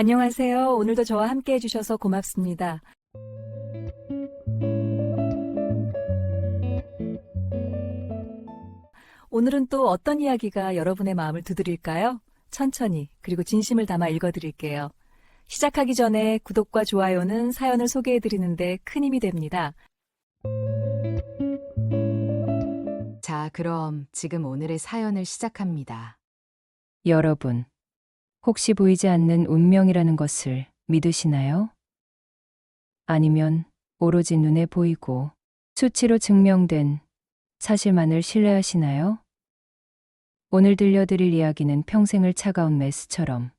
안녕하세요. 오늘도 저와 함께 해주셔서 고맙습니다. 오늘은 또 어떤 이야기가 여러분의 마음을 두드릴까요? 천천히, 그리고 진심을 담아 읽어드릴게요. 시작하기 전에 구독과 좋아요는 사연을 소개해드리는데 큰 힘이 됩니다. 자, 그럼 지금 오늘의 사연을 시작합니다. 여러분, 혹시 보이지 않는 운명이라는 것을 믿으시나요? 아니면 오로지 눈에 보이고 수치로 증명된 사실만을 신뢰하시나요? 오늘 들려드릴 이야기는 평생을 차가운 메스처럼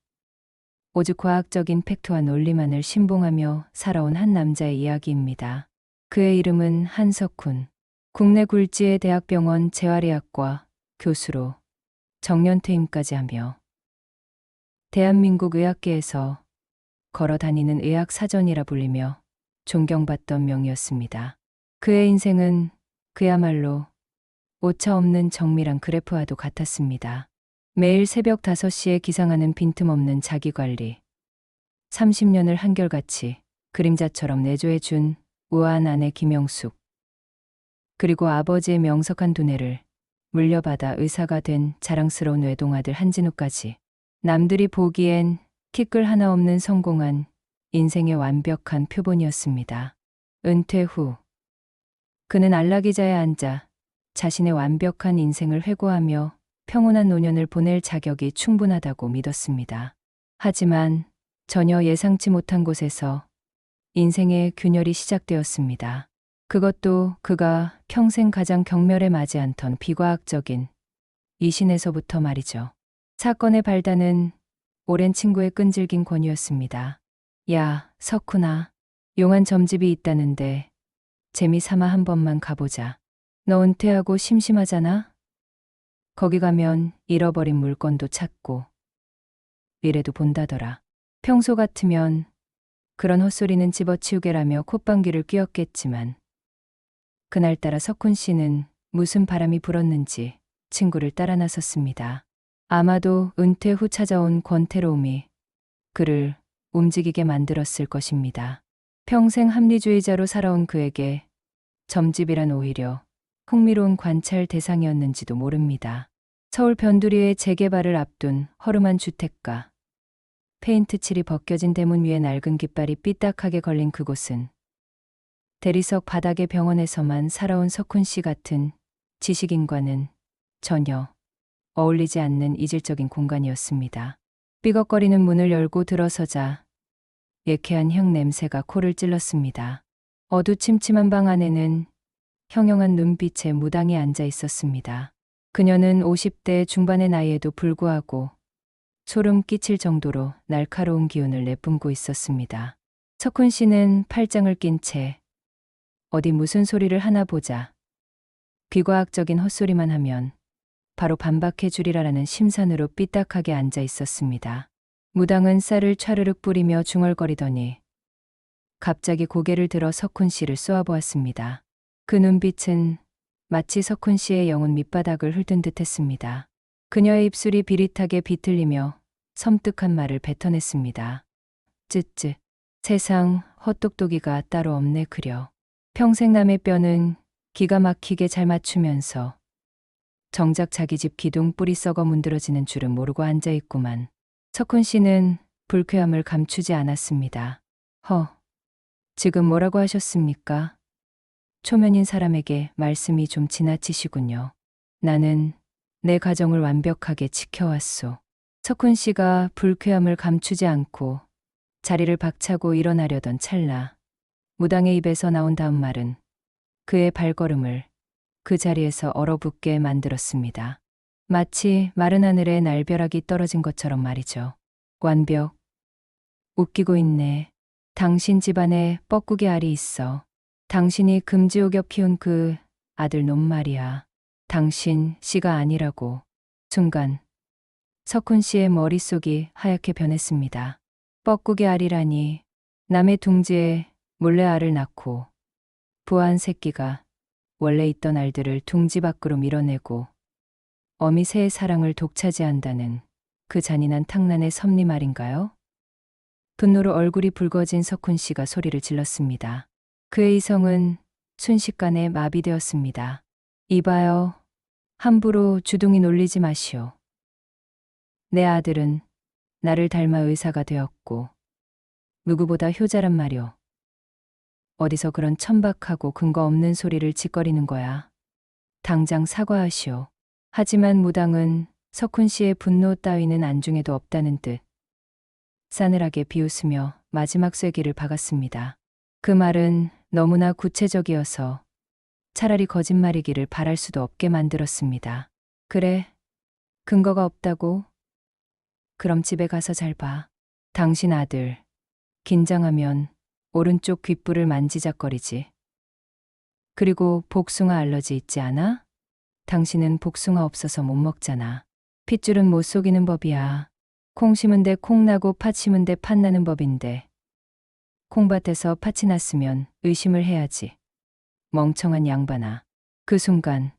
오직 과학적인 팩트와 논리만을 신봉하며 살아온 한 남자의 이야기입니다. 그의 이름은 한석훈. 국내 굴지의 대학병원 재활의학과 교수로 정년퇴임까지 하며 대한민국 의학계에서 걸어다니는 의학사전이라 불리며 존경받던 명이었습니다. 그의 인생은 그야말로 오차 없는 정밀한 그래프와도 같았습니다. 매일 새벽 5시에 기상하는 빈틈없는 자기관리, 30년을 한결같이 그림자처럼 내조해 준 우아한 아내 김영숙, 그리고 아버지의 명석한 두뇌를 물려받아 의사가 된 자랑스러운 외동아들 한진우까지 남들이 보기엔 키끌 하나 없는 성공한 인생의 완벽한 표본이었습니다. 은퇴 후 그는 안락의자에 앉아 자신의 완벽한 인생을 회고하며 평온한 노년을 보낼 자격이 충분하다고 믿었습니다. 하지만 전혀 예상치 못한 곳에서 인생의 균열이 시작되었습니다. 그것도 그가 평생 가장 경멸에 맞이 않던 비과학적인 이신에서부터 말이죠. 사건의 발단은 오랜 친구의 끈질긴 권유였습니다. 야, 석훈아. 용한 점집이 있다는데 재미삼아 한 번만 가보자. 너 은퇴하고 심심하잖아? 거기 가면 잃어버린 물건도 찾고 미래도 본다더라. 평소 같으면 그런 헛소리는 집어치우게라며 콧방귀를 뀌었겠지만 그날따라 석훈 씨는 무슨 바람이 불었는지 친구를 따라 나섰습니다. 아마도 은퇴 후 찾아온 권태로움이 그를 움직이게 만들었을 것입니다. 평생 합리주의자로 살아온 그에게 점집이란 오히려 흥미로운 관찰 대상이었는지도 모릅니다. 서울 변두리의 재개발을 앞둔 허름한 주택가. 페인트 칠이 벗겨진 대문 위에 낡은 깃발이 삐딱하게 걸린 그곳은 대리석 바닥의 병원에서만 살아온 석훈 씨 같은 지식인과는 전혀 어울리지 않는 이질적인 공간이었습니다. 삐걱거리는 문을 열고 들어서자 예쾌한 향 냄새가 코를 찔렀습니다. 어두침침한 방 안에는 형형한 눈빛에 무당이 앉아 있었습니다. 그녀는 50대 중반의 나이에도 불구하고 소름 끼칠 정도로 날카로운 기운을 내뿜고 있었습니다. 석훈 씨는 팔짱을 낀 채 어디 무슨 소리를 하나 보자 비과학적인 헛소리만 하면 바로 반박해 주리라라는 심산으로 삐딱하게 앉아 있었습니다. 무당은 쌀을 차르륵 뿌리며 중얼거리더니 갑자기 고개를 들어 석훈 씨를 쏘아보았습니다. 그 눈빛은 마치 석훈 씨의 영혼 밑바닥을 훑은 듯했습니다. 그녀의 입술이 비릿하게 비틀리며 섬뜩한 말을 뱉어냈습니다. 쯧쯧. 세상 헛똑똑이가 따로 없네 그려. 평생 남의 뼈는 기가 막히게 잘 맞추면서 정작 자기 집 기둥 뿌리 썩어 문드러지는 줄은 모르고 앉아있구만. 석훈 씨는 불쾌함을 감추지 않았습니다. 지금 뭐라고 하셨습니까? 초면인 사람에게 말씀이 좀 지나치시군요. 나는 내 가정을 완벽하게 지켜왔소. 석훈 씨가 불쾌함을 감추지 않고 자리를 박차고 일어나려던 찰나 무당의 입에서 나온 다음 말은 그의 발걸음을 그 자리에서 얼어붙게 만들었습니다. 마치 마른 하늘에 날벼락이 떨어진 것처럼 말이죠. 완벽. 웃기고 있네. 당신 집안에 뻐꾸기 알이 있어. 당신이 금지옥엽 키운 그 아들 놈 말이야. 당신 씨가 아니라고. 순간 석훈 씨의 머릿속이 하얗게 변했습니다. 뻐꾸기 알이라니. 남의 둥지에 몰래 알을 낳고 부화한 새끼가 원래 있던 알들을 둥지 밖으로 밀어내고 어미 새의 사랑을 독차지한다는 그 잔인한 탕란의 섭리 말인가요? 분노로 얼굴이 붉어진 석훈 씨가 소리를 질렀습니다. 그의 이성은 순식간에 마비되었습니다. 이봐요. 함부로 주둥이 놀리지 마시오. 내 아들은 나를 닮아 의사가 되었고 누구보다 효자란 말이오. 어디서 그런 천박하고 근거 없는 소리를 짓거리는 거야. 당장 사과하시오. 하지만 무당은 석훈 씨의 분노 따위는 안중에도 없다는 듯 싸늘하게 비웃으며 마지막 쐐기를 박았습니다. 그 말은 너무나 구체적이어서 차라리 거짓말이기를 바랄 수도 없게 만들었습니다. 그래, 근거가 없다고? 그럼 집에 가서 잘 봐. 당신 아들, 긴장하면 오른쪽 귓불을 만지작거리지. 그리고 복숭아 알러지 있지 않아? 당신은 복숭아 없어서 못 먹잖아. 핏줄은 못 속이는 법이야. 콩 심은 데 콩 나고 팥 심은 데 팥 나는 법인데. 콩밭에서 팥이 났으면 의심을 해야지. 멍청한 양반아. 그 순간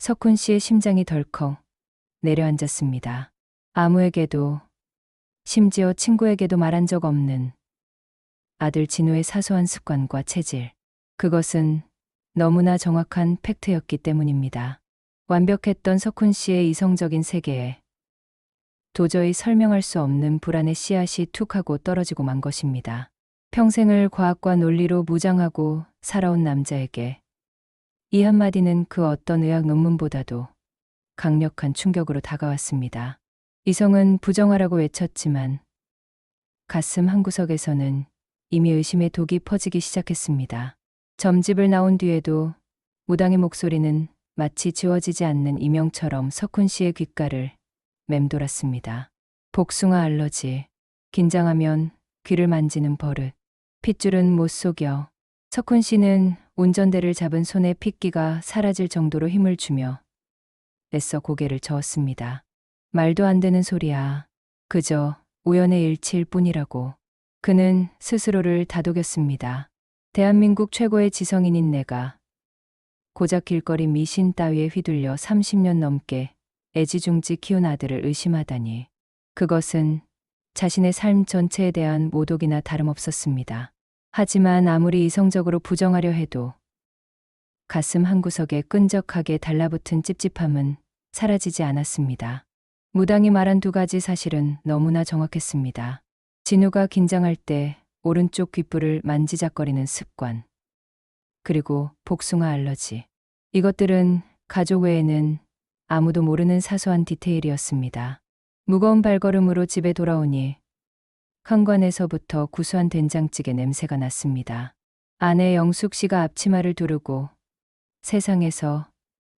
석훈 씨의 심장이 덜컥 내려앉았습니다. 아무에게도, 심지어 친구에게도 말한 적 없는 아들 진우의 사소한 습관과 체질. 그것은 너무나 정확한 팩트였기 때문입니다. 완벽했던 석훈 씨의 이성적인 세계에 도저히 설명할 수 없는 불안의 씨앗이 툭 하고 떨어지고 만 것입니다. 평생을 과학과 논리로 무장하고 살아온 남자에게 이 한마디는 그 어떤 의학 논문보다도 강력한 충격으로 다가왔습니다. 이성은 부정하라고 외쳤지만 가슴 한구석에서는 이미 의심의 독이 퍼지기 시작했습니다. 점집을 나온 뒤에도 무당의 목소리는 마치 지워지지 않는 이명처럼 석훈 씨의 귓가를 맴돌았습니다. 복숭아 알러지, 긴장하면 귀를 만지는 버릇, 핏줄은 못 속여. 석훈 씨는 운전대를 잡은 손에 핏기가 사라질 정도로 힘을 주며 애써 고개를 저었습니다. 말도 안 되는 소리야. 그저 우연의 일치일 뿐이라고. 그는 스스로를 다독였습니다. 대한민국 최고의 지성인인 내가 고작 길거리 미신 따위에 휘둘려 30년 넘게 애지중지 키운 아들을 의심하다니. 그것은 자신의 삶 전체에 대한 모독이나 다름없었습니다. 하지만 아무리 이성적으로 부정하려 해도 가슴 한구석에 끈적하게 달라붙은 찝찝함은 사라지지 않았습니다. 무당이 말한 두 가지 사실은 너무나 정확했습니다. 진우가 긴장할 때 오른쪽 귓불을 만지작거리는 습관, 그리고 복숭아 알러지. 이것들은 가족 외에는 아무도 모르는 사소한 디테일이었습니다. 무거운 발걸음으로 집에 돌아오니 현관에서부터 구수한 된장찌개 냄새가 났습니다. 아내 영숙 씨가 앞치마를 두르고 세상에서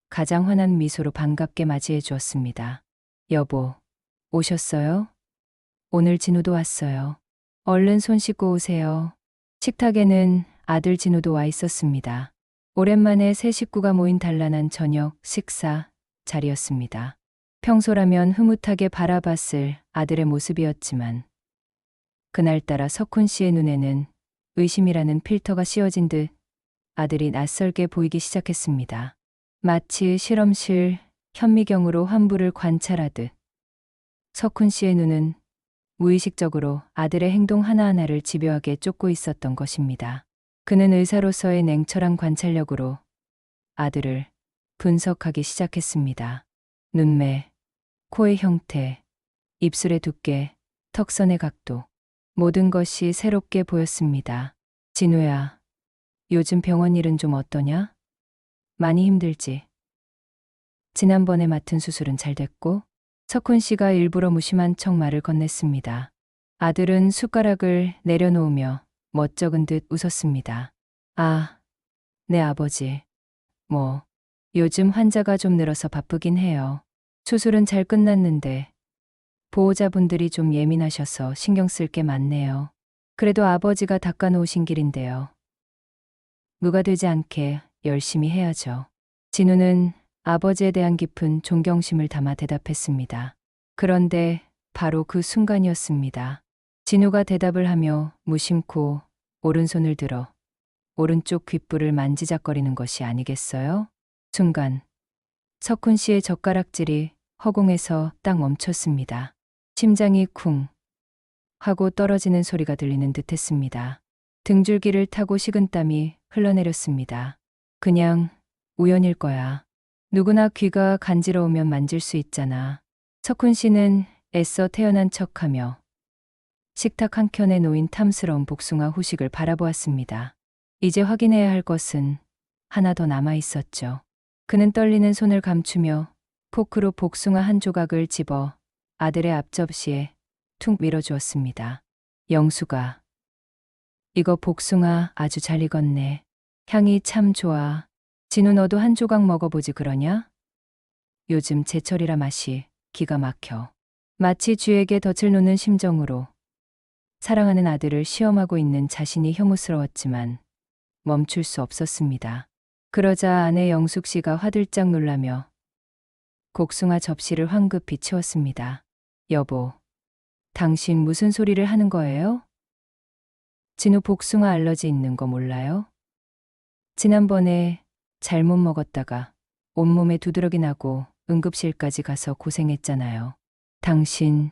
가장 환한 미소로 반갑게 맞이해 주었습니다. 여보, 오셨어요? 오늘 진우도 왔어요. 얼른 손 씻고 오세요. 식탁에는 아들 진우도 와 있었습니다. 오랜만에 새 식구가 모인 단란한 저녁 식사 자리였습니다. 평소라면 흐뭇하게 바라봤을 아들의 모습이었지만 그날따라 석훈 씨의 눈에는 의심이라는 필터가 씌워진 듯 아들이 낯설게 보이기 시작했습니다. 마치 실험실 현미경으로 환부를 관찰하듯 석훈 씨의 눈은 무의식적으로 아들의 행동 하나하나를 집요하게 쫓고 있었던 것입니다. 그는 의사로서의 냉철한 관찰력으로 아들을 분석하기 시작했습니다. 눈매, 코의 형태, 입술의 두께, 턱선의 각도, 모든 것이 새롭게 보였습니다. 진우야, 요즘 병원 일은 좀 어떠냐? 많이 힘들지? 지난번에 맡은 수술은 잘 됐고? 석훈 씨가 일부러 무심한 척 말을 건넸습니다. 아들은 숟가락을 내려놓으며 멋쩍은 듯 웃었습니다. 아, 내 아버지. 뭐, 요즘 환자가 좀 늘어서 바쁘긴 해요. 수술은 잘 끝났는데 보호자분들이 좀 예민하셔서 신경 쓸 게 많네요. 그래도 아버지가 닦아놓으신 길인데요. 누가 되지 않게 열심히 해야죠. 진우는 아버지에 대한 깊은 존경심을 담아 대답했습니다. 그런데 바로 그 순간이었습니다. 진우가 대답을 하며 무심코 오른손을 들어 오른쪽 귓불을 만지작거리는 것이 아니겠어요? 순간 석훈 씨의 젓가락질이 허공에서 딱 멈췄습니다. 심장이 쿵, 하고 떨어지는 소리가 들리는 듯 했습니다. 등줄기를 타고 식은땀이 흘러내렸습니다. 그냥 우연일 거야. 누구나 귀가 간지러우면 만질 수 있잖아. 석훈 씨는 애써 태어난 척하며 식탁 한켠에 놓인 탐스러운 복숭아 후식을 바라보았습니다. 이제 확인해야 할 것은 하나 더 남아 있었죠. 그는 떨리는 손을 감추며 포크로 복숭아 한 조각을 집어 아들의 앞접시에 툭 밀어주었습니다. 영수가, 이거 복숭아 아주 잘 익었네. 향이 참 좋아. 진우 너도 한 조각 먹어보지 그러냐? 요즘 제철이라 맛이 기가 막혀. 마치 쥐에게 덫을 놓는 심정으로 사랑하는 아들을 시험하고 있는 자신이 혐오스러웠지만 멈출 수 없었습니다. 그러자 아내 영숙 씨가 화들짝 놀라며 복숭아 접시를 황급히 치웠습니다. 여보, 당신 무슨 소리를 하는 거예요? 진우 복숭아 알러지 있는 거 몰라요? 지난번에 잘못 먹었다가 온몸에 두드러기 나고 응급실까지 가서 고생했잖아요. 당신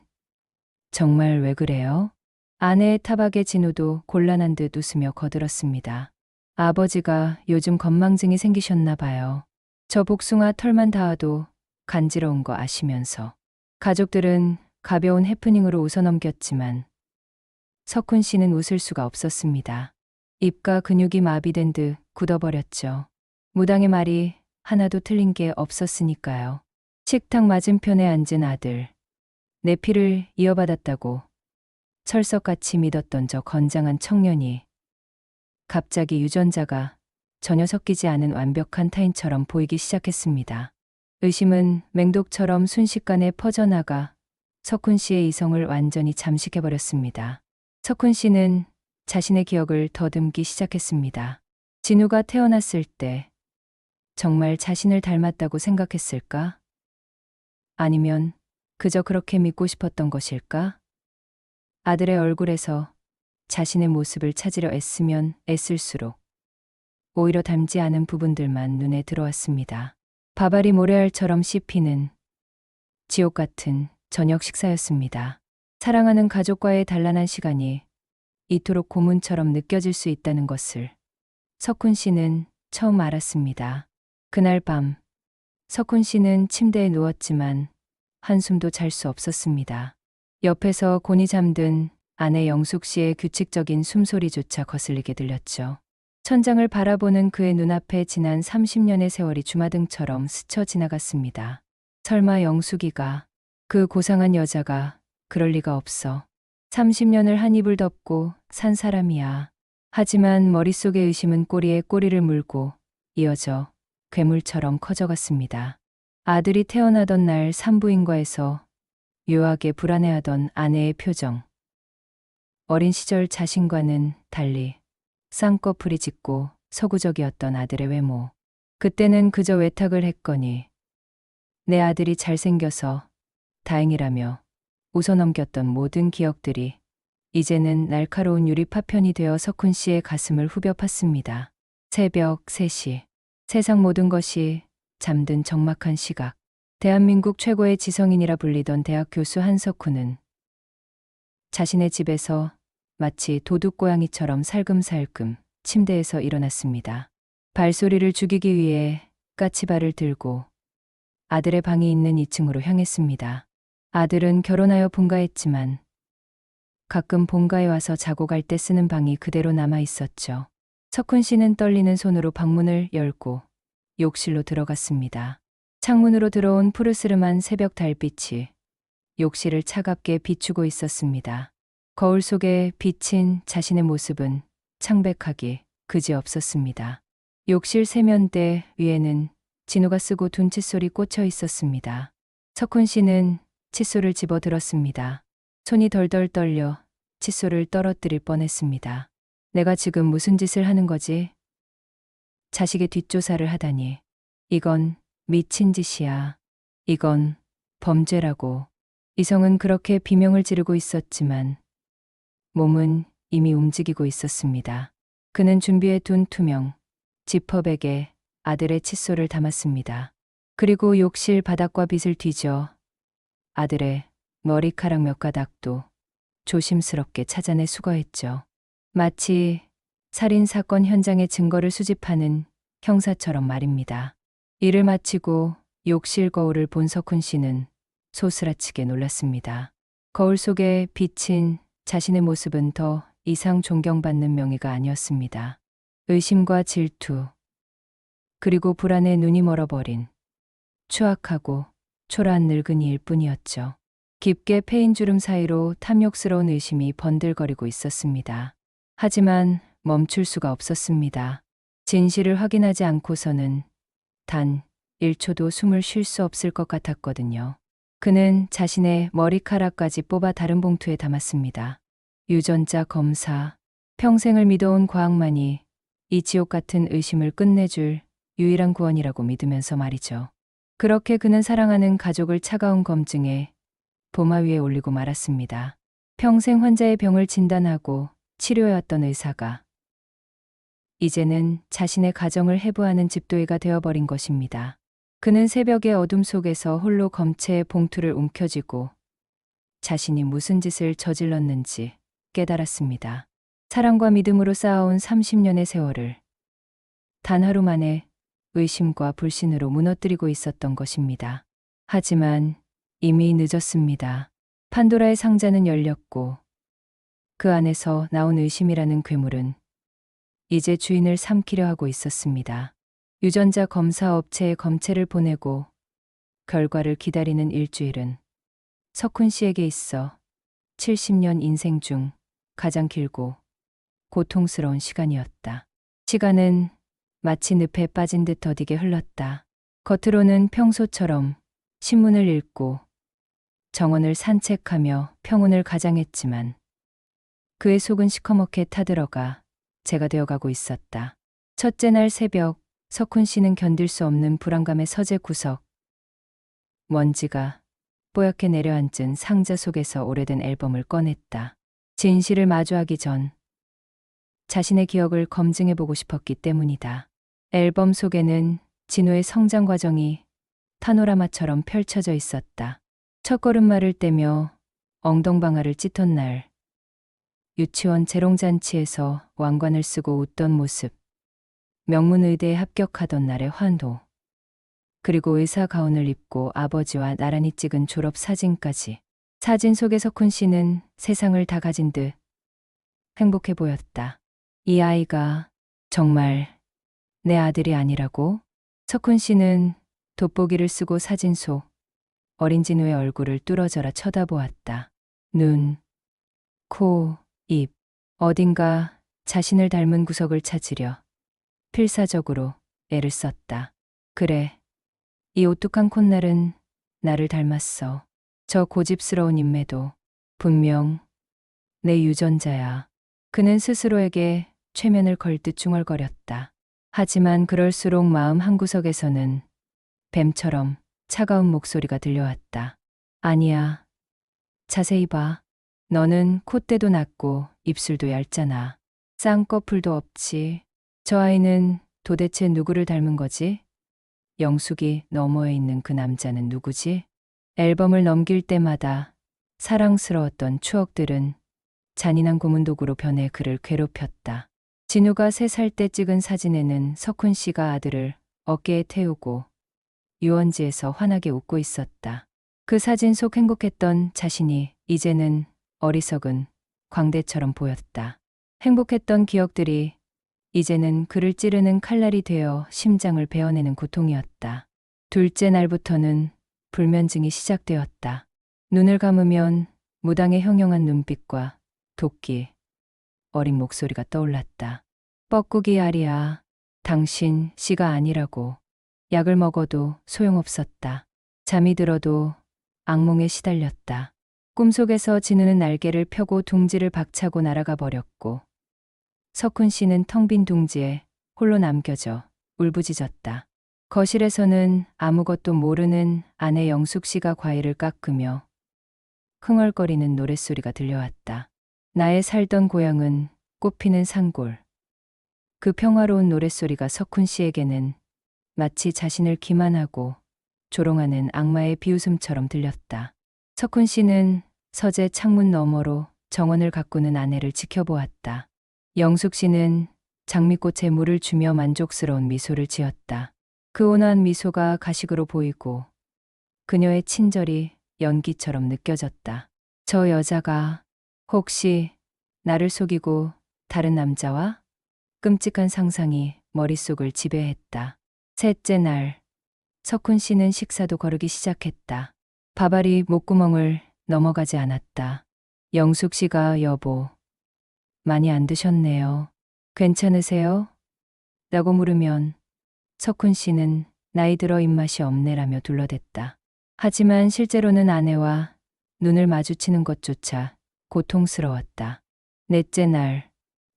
정말 왜 그래요? 아내의 타박에 진우도 곤란한 듯 웃으며 거들었습니다. 아버지가 요즘 건망증이 생기셨나 봐요. 저 복숭아 털만 닿아도 간지러운 거 아시면서. 가족들은 가벼운 해프닝으로 웃어넘겼지만 석훈 씨는 웃을 수가 없었습니다. 입과 근육이 마비된 듯 굳어버렸죠. 무당의 말이 하나도 틀린 게 없었으니까요. 식탁 맞은편에 앉은 아들. 내 피를 이어받았다고 철석같이 믿었던 저 건장한 청년이 갑자기 유전자가 전혀 섞이지 않은 완벽한 타인처럼 보이기 시작했습니다. 의심은 맹독처럼 순식간에 퍼져나가 석훈 씨의 이성을 완전히 잠식해버렸습니다. 석훈 씨는 자신의 기억을 더듬기 시작했습니다. 진우가 태어났을 때 정말 자신을 닮았다고 생각했을까? 아니면 그저 그렇게 믿고 싶었던 것일까? 아들의 얼굴에서 자신의 모습을 찾으려 애쓰면 애쓸수록 오히려 닮지 않은 부분들만 눈에 들어왔습니다. 밥알이 모래알처럼 씹히는 지옥 같은 저녁 식사였습니다. 사랑하는 가족과의 단란한 시간이 이토록 고문처럼 느껴질 수 있다는 것을 석훈 씨는 처음 알았습니다. 그날 밤 석훈 씨는 침대에 누웠지만 한숨도 잘 수 없었습니다. 옆에서 곤히 잠든 아내 영숙 씨의 규칙적인 숨소리조차 거슬리게 들렸죠. 천장을 바라보는 그의 눈앞에 지난 30년의 세월이 주마등처럼 스쳐 지나갔습니다. 설마 영숙이가, 그 고상한 여자가 그럴 리가 없어. 30년을 한 입을 덮고 산 사람이야. 하지만 머릿속의 의심은 꼬리에 꼬리를 물고 이어져 괴물처럼 커져갔습니다. 아들이 태어나던 날 산부인과에서 묘하게 불안해하던 아내의 표정. 어린 시절 자신과는 달리 쌍꺼풀이 짙고 서구적이었던 아들의 외모. 그때는 그저 외탁을 했거니 내 아들이 잘생겨서 다행이라며 웃어넘겼던 모든 기억들이 이제는 날카로운 유리 파편이 되어 석훈 씨의 가슴을 후벼 팠습니다. 새벽 3시. 세상 모든 것이 잠든 적막한 시각. 대한민국 최고의 지성인이라 불리던 대학 교수 한석훈은 자신의 집에서 마치 도둑고양이처럼 살금살금 침대에서 일어났습니다. 발소리를 죽이기 위해 까치발을 들고 아들의 방이 있는 2층으로 향했습니다. 아들은 결혼하여 본가했지만 가끔 본가에 와서 자고 갈 때 쓰는 방이 그대로 남아 있었죠. 석훈 씨는 떨리는 손으로 방문을 열고 욕실로 들어갔습니다. 창문으로 들어온 푸르스름한 새벽 달빛이 욕실을 차갑게 비추고 있었습니다. 거울 속에 비친 자신의 모습은 창백하기 그지없었습니다. 욕실 세면대 위에는 진우가 쓰고 둔 칫솔이 꽂혀 있었습니다. 석훈 씨는 칫솔을 집어 들었습니다. 손이 덜덜 떨려 칫솔을 떨어뜨릴 뻔했습니다. 내가 지금 무슨 짓을 하는 거지? 자식의 뒷조사를 하다니. 이건 미친 짓이야. 이건 범죄라고. 이성은 그렇게 비명을 지르고 있었지만 몸은 이미 움직이고 있었습니다. 그는 준비해 둔 투명 지퍼백에 아들의 칫솔을 담았습니다. 그리고 욕실 바닥과 빗을 뒤져 아들의 머리카락 몇 가닥도 조심스럽게 찾아내 수거했죠. 마치 살인 사건 현장의 증거를 수집하는 형사처럼 말입니다. 일을 마치고 욕실 거울을 본 석훈 씨는 소스라치게 놀랐습니다. 거울 속에 비친 자신의 모습은 더 이상 존경받는 명예가 아니었습니다. 의심과 질투, 그리고 불안에 눈이 멀어버린 추악하고 초라한 늙은이일 뿐이었죠. 깊게 패인 주름 사이로 탐욕스러운 의심이 번들거리고 있었습니다. 하지만 멈출 수가 없었습니다. 진실을 확인하지 않고서는 단 1초도 숨을 쉴 수 없을 것 같았거든요. 그는 자신의 머리카락까지 뽑아 다른 봉투에 담았습니다. 유전자 검사, 평생을 믿어온 과학만이 이 지옥 같은 의심을 끝내줄 유일한 구원이라고 믿으면서 말이죠. 그렇게 그는 사랑하는 가족을 차가운 검증에 도마 위에 올리고 말았습니다. 평생 환자의 병을 진단하고 치료해왔던 의사가 이제는 자신의 가정을 해부하는 집도이가 되어버린 것입니다. 그는 새벽의 어둠 속에서 홀로 검체의 봉투를 움켜쥐고 자신이 무슨 짓을 저질렀는지 깨달았습니다. 사랑과 믿음으로 쌓아온 30년의 세월을 단 하루 만에 의심과 불신으로 무너뜨리고 있었던 것입니다. 하지만 이미 늦었습니다. 판도라의 상자는 열렸고 그 안에서 나온 의심이라는 괴물은 이제 주인을 삼키려 하고 있었습니다. 유전자 검사 업체에 검체를 보내고 결과를 기다리는 일주일은 석훈 씨에게 있어 70년 인생 중 가장 길고 고통스러운 시간이었다. 시간은 마치 늪에 빠진 듯 더디게 흘렀다. 겉으로는 평소처럼 신문을 읽고 정원을 산책하며 평온을 가장했지만 그의 속은 시커멓게 타들어가 재가 되어가고 있었다. 첫째 날 새벽, 석훈 씨는 견딜 수 없는 불안감의 서재 구석, 먼지가 뽀얗게 내려앉은 상자 속에서 오래된 앨범을 꺼냈다. 진실을 마주하기 전 자신의 기억을 검증해보고 싶었기 때문이다. 앨범 속에는 진호의 성장 과정이 파노라마처럼 펼쳐져 있었다. 첫걸음말을 떼며 엉덩방아를 찢던 날, 유치원 재롱잔치에서 왕관을 쓰고 웃던 모습, 명문의대에 합격하던 날의 환호, 그리고 의사 가운을 입고 아버지와 나란히 찍은 졸업 사진까지. 사진 속의 석훈 씨는 세상을 다 가진 듯 행복해 보였다. 이 아이가 정말 내 아들이 아니라고? 석훈 씨는 돋보기를 쓰고 사진 속 어린 진우의 얼굴을 뚫어져라 쳐다보았다. 눈, 코, 입, 어딘가 자신을 닮은 구석을 찾으려 필사적으로 애를 썼다. 그래, 이 오뚝한 콧날은 나를 닮았어. 저 고집스러운 인매도 분명 내 유전자야. 그는 스스로에게 최면을 걸듯 중얼거렸다. 하지만 그럴수록 마음 한구석에서는 뱀처럼 차가운 목소리가 들려왔다. 아니야. 자세히 봐. 너는 콧대도 낮고 입술도 얇잖아. 쌍꺼풀도 없지. 저 아이는 도대체 누구를 닮은 거지? 영숙이 너머에 있는 그 남자는 누구지? 앨범을 넘길 때마다 사랑스러웠던 추억들은 잔인한 고문도구로 변해 그를 괴롭혔다. 진우가 3살 때 찍은 사진에는 석훈 씨가 아들을 어깨에 태우고 유원지에서 환하게 웃고 있었다. 그 사진 속 행복했던 자신이 이제는 어리석은 광대처럼 보였다. 행복했던 기억들이 이제는 그를 찌르는 칼날이 되어 심장을 베어내는 고통이었다. 둘째 날부터는 불면증이 시작되었다. 눈을 감으면 무당의 형형한 눈빛과 도끼, 어린 목소리가 떠올랐다. 뻐꾸기 아리야, 당신 씨가 아니라고. 약을 먹어도 소용없었다. 잠이 들어도 악몽에 시달렸다. 꿈속에서 진우는 날개를 펴고 둥지를 박차고 날아가 버렸고 석훈 씨는 텅 빈 둥지에 홀로 남겨져 울부짖었다. 거실에서는 아무것도 모르는 아내 영숙 씨가 과일을 깎으며 흥얼거리는 노랫소리가 들려왔다. 나의 살던 고향은 꽃피는 산골. 그 평화로운 노랫소리가 석훈 씨에게는 마치 자신을 기만하고 조롱하는 악마의 비웃음처럼 들렸다. 석훈 씨는 서재 창문 너머로 정원을 가꾸는 아내를 지켜보았다. 영숙 씨는 장미꽃에 물을 주며 만족스러운 미소를 지었다. 그 온화한 미소가 가식으로 보이고 그녀의 친절이 연기처럼 느껴졌다. 저 여자가 혹시 나를 속이고 다른 남자와? 끔찍한 상상이 머릿속을 지배했다. 셋째 날, 석훈 씨는 식사도 거르기 시작했다. 밥알이 목구멍을 넘어가지 않았다. 영숙 씨가 여보, 많이 안 드셨네요. 괜찮으세요? 라고 물으면 석훈 씨는 나이 들어 입맛이 없네라며 둘러댔다. 하지만 실제로는 아내와 눈을 마주치는 것조차 고통스러웠다. 넷째 날,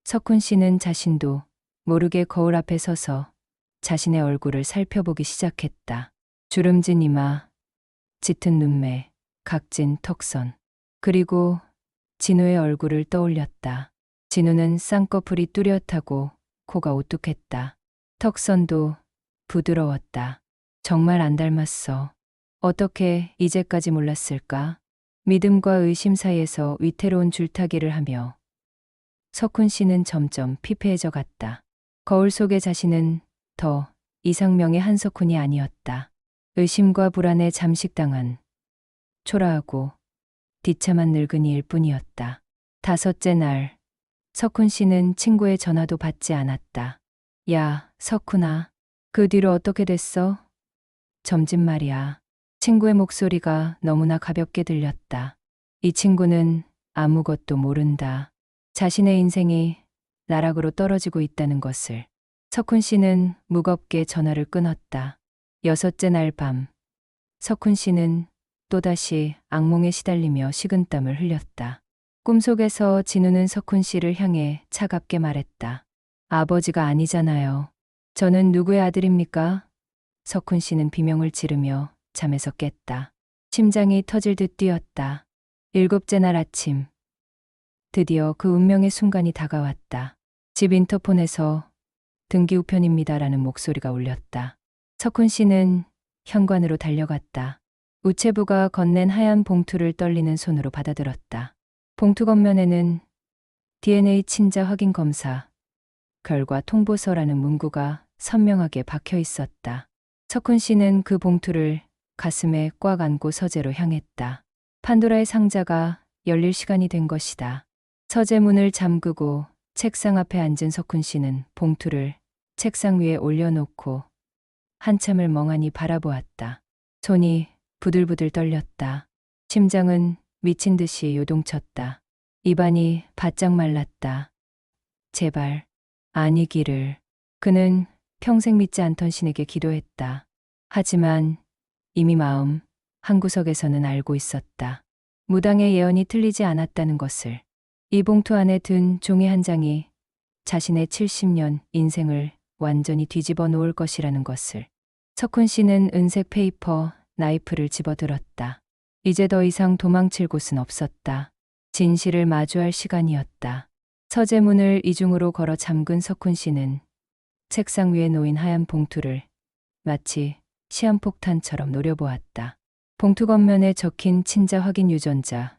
석훈 씨는 자신도 모르게 거울 앞에 서서 자신의 얼굴을 살펴보기 시작했다. 주름진 이마, 짙은 눈매, 각진 턱선, 그리고 진우의 얼굴을 떠올렸다. 진우는 쌍꺼풀이 뚜렷하고 코가 오뚝했다. 턱선도 부드러웠다. 정말 안 닮았어. 어떻게 이제까지 몰랐을까? 믿음과 의심 사이에서 위태로운 줄타기를 하며 석훈 씨는 점점 피폐해져 갔다. 거울 속의 자신은 더 이상명의 한석훈이 아니었다. 의심과 불안에 잠식당한 초라하고 비참한 늙은이일 뿐이었다. 다섯째 날, 석훈 씨는 친구의 전화도 받지 않았다. 야, 석훈아. 그 뒤로 어떻게 됐어? 점집 말이야. 친구의 목소리가 너무나 가볍게 들렸다. 이 친구는 아무것도 모른다. 자신의 인생이 나락으로 떨어지고 있다는 것을. 석훈 씨는 무겁게 전화를 끊었다. 여섯째 날 밤, 석훈 씨는 또다시 악몽에 시달리며 식은땀을 흘렸다. 꿈속에서 진우는 석훈 씨를 향해 차갑게 말했다. 아버지가 아니잖아요. 저는 누구의 아들입니까? 석훈 씨는 비명을 지르며 잠에서 깼다. 심장이 터질 듯 뛰었다. 일곱째 날 아침, 드디어 그 운명의 순간이 다가왔다. 집 인터폰에서 등기 우편입니다라는 목소리가 울렸다. 석훈 씨는 현관으로 달려갔다. 우체부가 건넨 하얀 봉투를 떨리는 손으로 받아들었다. 봉투 겉면에는 DNA 친자 확인 검사 결과 통보서라는 문구가 선명하게 박혀 있었다. 석훈 씨는 그 봉투를 가슴에 꽉 안고 서재로 향했다. 판도라의 상자가 열릴 시간이 된 것이다. 서재 문을 잠그고 책상 앞에 앉은 석훈 씨는 봉투를 책상 위에 올려놓고 한참을 멍하니 바라보았다. 손이 부들부들 떨렸다. 심장은 미친 듯이 요동쳤다. 입안이 바짝 말랐다. 제발 아니기를. 그는 평생 믿지 않던 신에게 기도했다. 하지만 이미 마음 한구석에서는 알고 있었다. 무당의 예언이 틀리지 않았다는 것을. 이 봉투 안에 든 종이 한 장이 자신의 70년 인생을 완전히 뒤집어 놓을 것이라는 것을. 석훈 씨는 은색 페이퍼 나이프를 집어들었다. 이제 더 이상 도망칠 곳은 없었다. 진실을 마주할 시간이었다. 서재 문을 이중으로 걸어 잠근 석훈 씨는 책상 위에 놓인 하얀 봉투를 마치 시한폭탄처럼 노려보았다. 봉투 겉면에 적힌 친자 확인 유전자,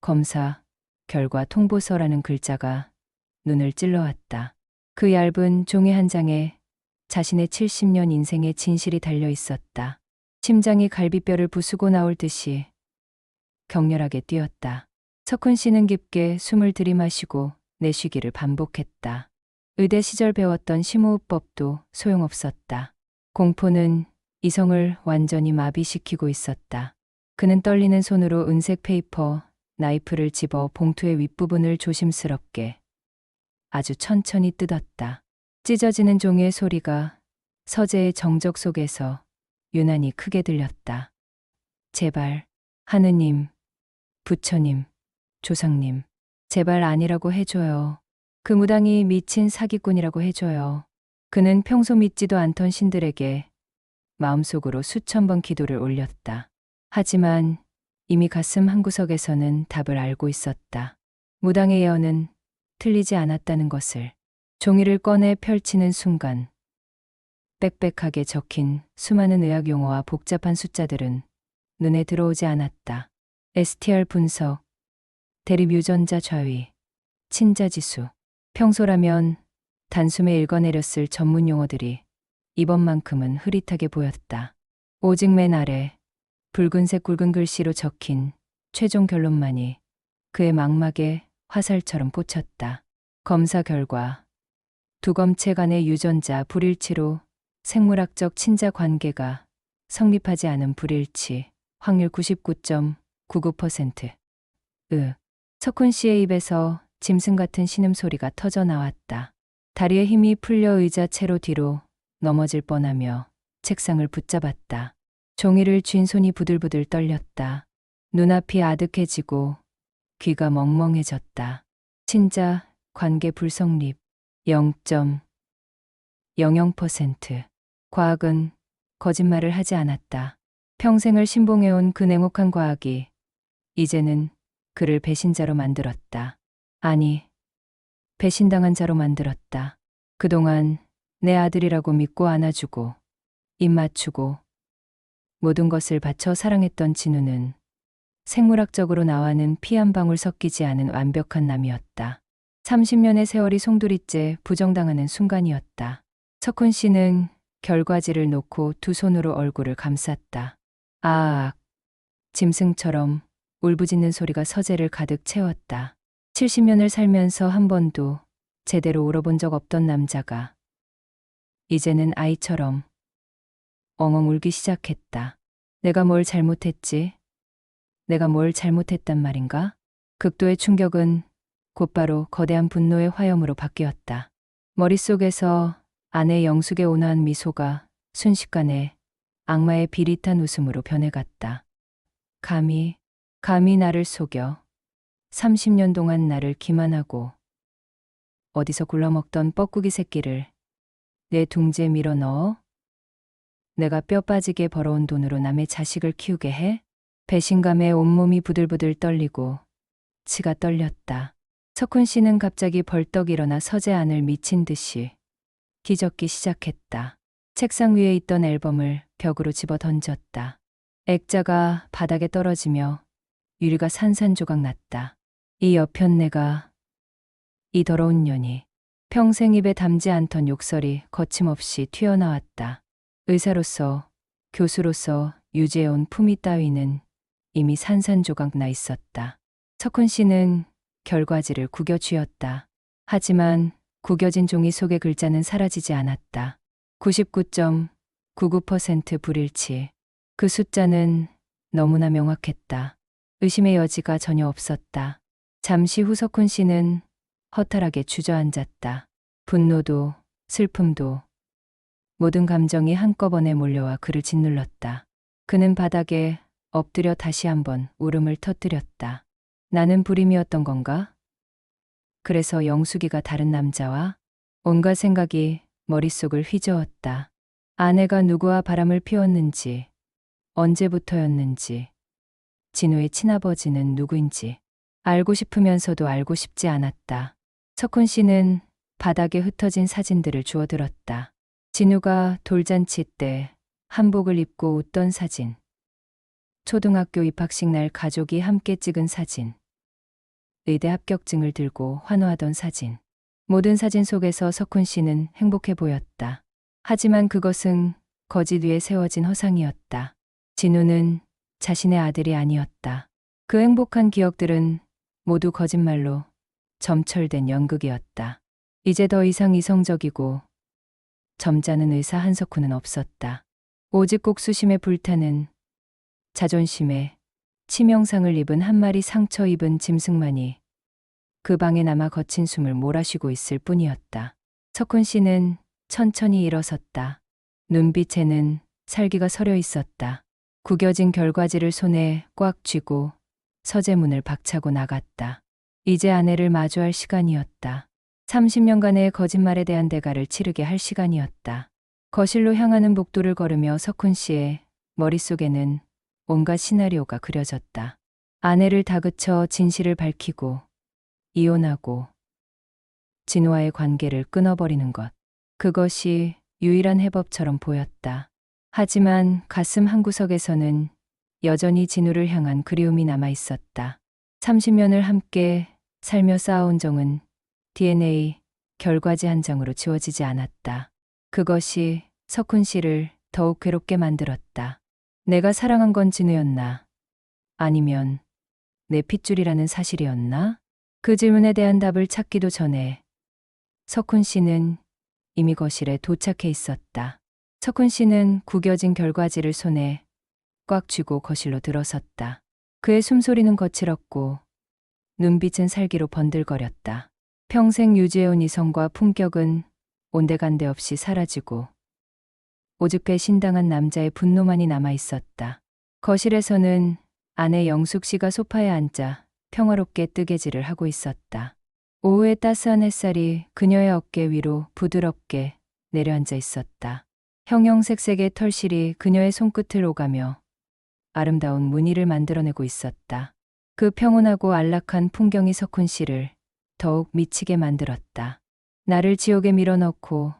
검사, 결과 통보서라는 글자가 눈을 찔러왔다. 그 얇은 종이 한 장에 자신의 70년 인생의 진실이 달려 있었다. 심장이 갈비뼈를 부수고 나올 듯이 격렬하게 뛰었다. 석훈 씨는 깊게 숨을 들이마시고 내쉬기를 반복했다. 의대 시절 배웠던 심호흡법도 소용없었다. 공포는 이성을 완전히 마비시키고 있었다. 그는 떨리는 손으로 은색 페이퍼 나이프를 집어 봉투의 윗부분을 조심스럽게 아주 천천히 뜯었다. 찢어지는 종이의 소리가 서재의 정적 속에서 유난히 크게 들렸다. 제발, 하느님, 부처님, 조상님, 제발 아니라고 해줘요. 그 무당이 미친 사기꾼이라고 해줘요. 그는 평소 믿지도 않던 신들에게 마음속으로 수천 번 기도를 올렸다. 하지만 이미 가슴 한구석에서는 답을 알고 있었다. 무당의 예언은 틀리지 않았다는 것을. 종이를 꺼내 펼치는 순간 빽빽하게 적힌 수많은 의학 용어와 복잡한 숫자들은 눈에 들어오지 않았다. STR 분석, 대립 유전자 좌위, 친자지수. 평소라면 단숨에 읽어내렸을 전문 용어들이 이번만큼은 흐릿하게 보였다. 오직 맨 아래 붉은색 굵은 글씨로 적힌 최종 결론만이 그의 망막에 화살처럼 꽂혔다. 검사 결과 두검체 간의 유전자 불일치로 생물학적 친자 관계가 성립하지 않은 불일치, 확률 99.99%. 석훈 씨의 입에서 짐승 같은 신음소리가 터져 나왔다. 다리에 힘이 풀려 의자 채로 뒤로 넘어질 뻔하며 책상을 붙잡았다. 종이를 쥔 손이 부들부들 떨렸다. 눈앞이 아득해지고 귀가 멍멍해졌다. 친자 관계 불성립 0.00%. 과학은 거짓말을 하지 않았다. 평생을 신봉해온 그 냉혹한 과학이 이제는 그를 배신자로 만들었다. 아니, 배신당한 자로 만들었다. 그동안 내 아들이라고 믿고 안아주고 입 맞추고 모든 것을 바쳐 사랑했던 진우는 생물학적으로 나와는 피 한 방울 섞이지 않은 완벽한 남이었다. 30년의 세월이 송두리째 부정당하는 순간이었다. 석훈 씨는 결과지를 놓고 두 손으로 얼굴을 감쌌다. 아악. 짐승처럼 울부짖는 소리가 서재를 가득 채웠다. 70년을 살면서 한 번도 제대로 울어본 적 없던 남자가 이제는 아이처럼 엉엉 울기 시작했다. 내가 뭘 잘못했지? 내가 뭘 잘못했단 말인가? 극도의 충격은 곧바로 거대한 분노의 화염으로 바뀌었다. 머릿속에서 아내 영숙의 온화한 미소가 순식간에 악마의 비릿한 웃음으로 변해갔다. 감히 나를 속여 30년 동안 나를 기만하고 어디서 굴러먹던 뻐꾸기 새끼를 내 둥지에 밀어 넣어? 내가 뼈 빠지게 벌어온 돈으로 남의 자식을 키우게 해? 배신감에 온몸이 부들부들 떨리고 치가 떨렸다. 석훈 씨는 갑자기 벌떡 일어나 서재 안을 미친 듯이 뒤적기 시작했다. 책상 위에 있던 앨범을 벽으로 집어 던졌다. 액자가 바닥에 떨어지며 유리가 산산조각 났다. 이 여편네가, 이 더러운 년이. 평생 입에 담지 않던 욕설이 거침없이 튀어나왔다. 의사로서, 교수로서 유지해온 품위 따위는 이미 산산조각 나 있었다. 석훈 씨는 결과지를 구겨 쥐었다. 하지만 구겨진 종이 속의 글자는 사라지지 않았다. 99.99% 불일치. 그 숫자는 너무나 명확했다. 의심의 여지가 전혀 없었다. 잠시 후 석훈 씨는 허탈하게 주저앉았다. 분노도 슬픔도 모든 감정이 한꺼번에 몰려와 그를 짓눌렀다. 그는 바닥에 엎드려 다시 한번 울음을 터뜨렸다. 나는 불임이었던 건가? 그래서 영숙이가 다른 남자와? 온갖 생각이 머릿속을 휘저었다. 아내가 누구와 바람을 피웠는지, 언제부터였는지, 진우의 친아버지는 누구인지 알고 싶으면서도 알고 싶지 않았다. 석훈 씨는 바닥에 흩어진 사진들을 주워들었다. 진우가 돌잔치 때 한복을 입고 웃던 사진, 초등학교 입학식 날 가족이 함께 찍은 사진, 의대 합격증을 들고 환호하던 사진. 모든 사진 속에서 석훈 씨는 행복해 보였다. 하지만 그것은 거짓 위에 세워진 허상이었다. 진우는 자신의 아들이 아니었다. 그 행복한 기억들은 모두 거짓말로 점철된 연극이었다. 이제 더 이상 이성적이고 점잖은 의사 한석훈은 없었다. 오직 꼭수심에 불타는 자존심에 치명상을 입은 한 마리 상처 입은 짐승만이 그 방에 남아 거친 숨을 몰아쉬고 있을 뿐이었다. 석훈 씨는 천천히 일어섰다. 눈빛에는 살기가 서려 있었다. 구겨진 결과지를 손에 꽉 쥐고 서재문을 박차고 나갔다. 이제 아내를 마주할 시간이었다. 30년간의 거짓말에 대한 대가를 치르게 할 시간이었다. 거실로 향하는 복도를 걸으며 석훈 씨의 머릿속에는 온갖 시나리오가 그려졌다. 아내를 다그쳐 진실을 밝히고 이혼하고 진우와의 관계를 끊어버리는 것. 그것이 유일한 해법처럼 보였다. 하지만 가슴 한구석에서는 여전히 진우를 향한 그리움이 남아 있었다. 30년을 함께 살며 쌓아온 정은 DNA 결과지 한 장으로 지워지지 않았다. 그것이 석훈 씨를 더욱 괴롭게 만들었다. 내가 사랑한 건 진우였나? 아니면 내 핏줄이라는 사실이었나? 그 질문에 대한 답을 찾기도 전에 석훈 씨는 이미 거실에 도착해 있었다. 석훈 씨는 구겨진 결과지를 손에 꽉 쥐고 거실로 들어섰다. 그의 숨소리는 거칠었고 눈빛은 살기로 번들거렸다. 평생 유지해온 이성과 품격은 온데간데 없이 사라지고 오직 배신당한 남자의 분노만이 남아 있었다. 거실에서는 아내 영숙 씨가 소파에 앉아 평화롭게 뜨개질을 하고 있었다. 오후의 따스한 햇살이 그녀의 어깨 위로 부드럽게 내려앉아 있었다. 형형색색의 털실이 그녀의 손끝을 오가며 아름다운 무늬를 만들어내고 있었다. 그 평온하고 안락한 풍경이 석훈 씨를 더욱 미치게 만들었다. 나를 지옥에 밀어넣고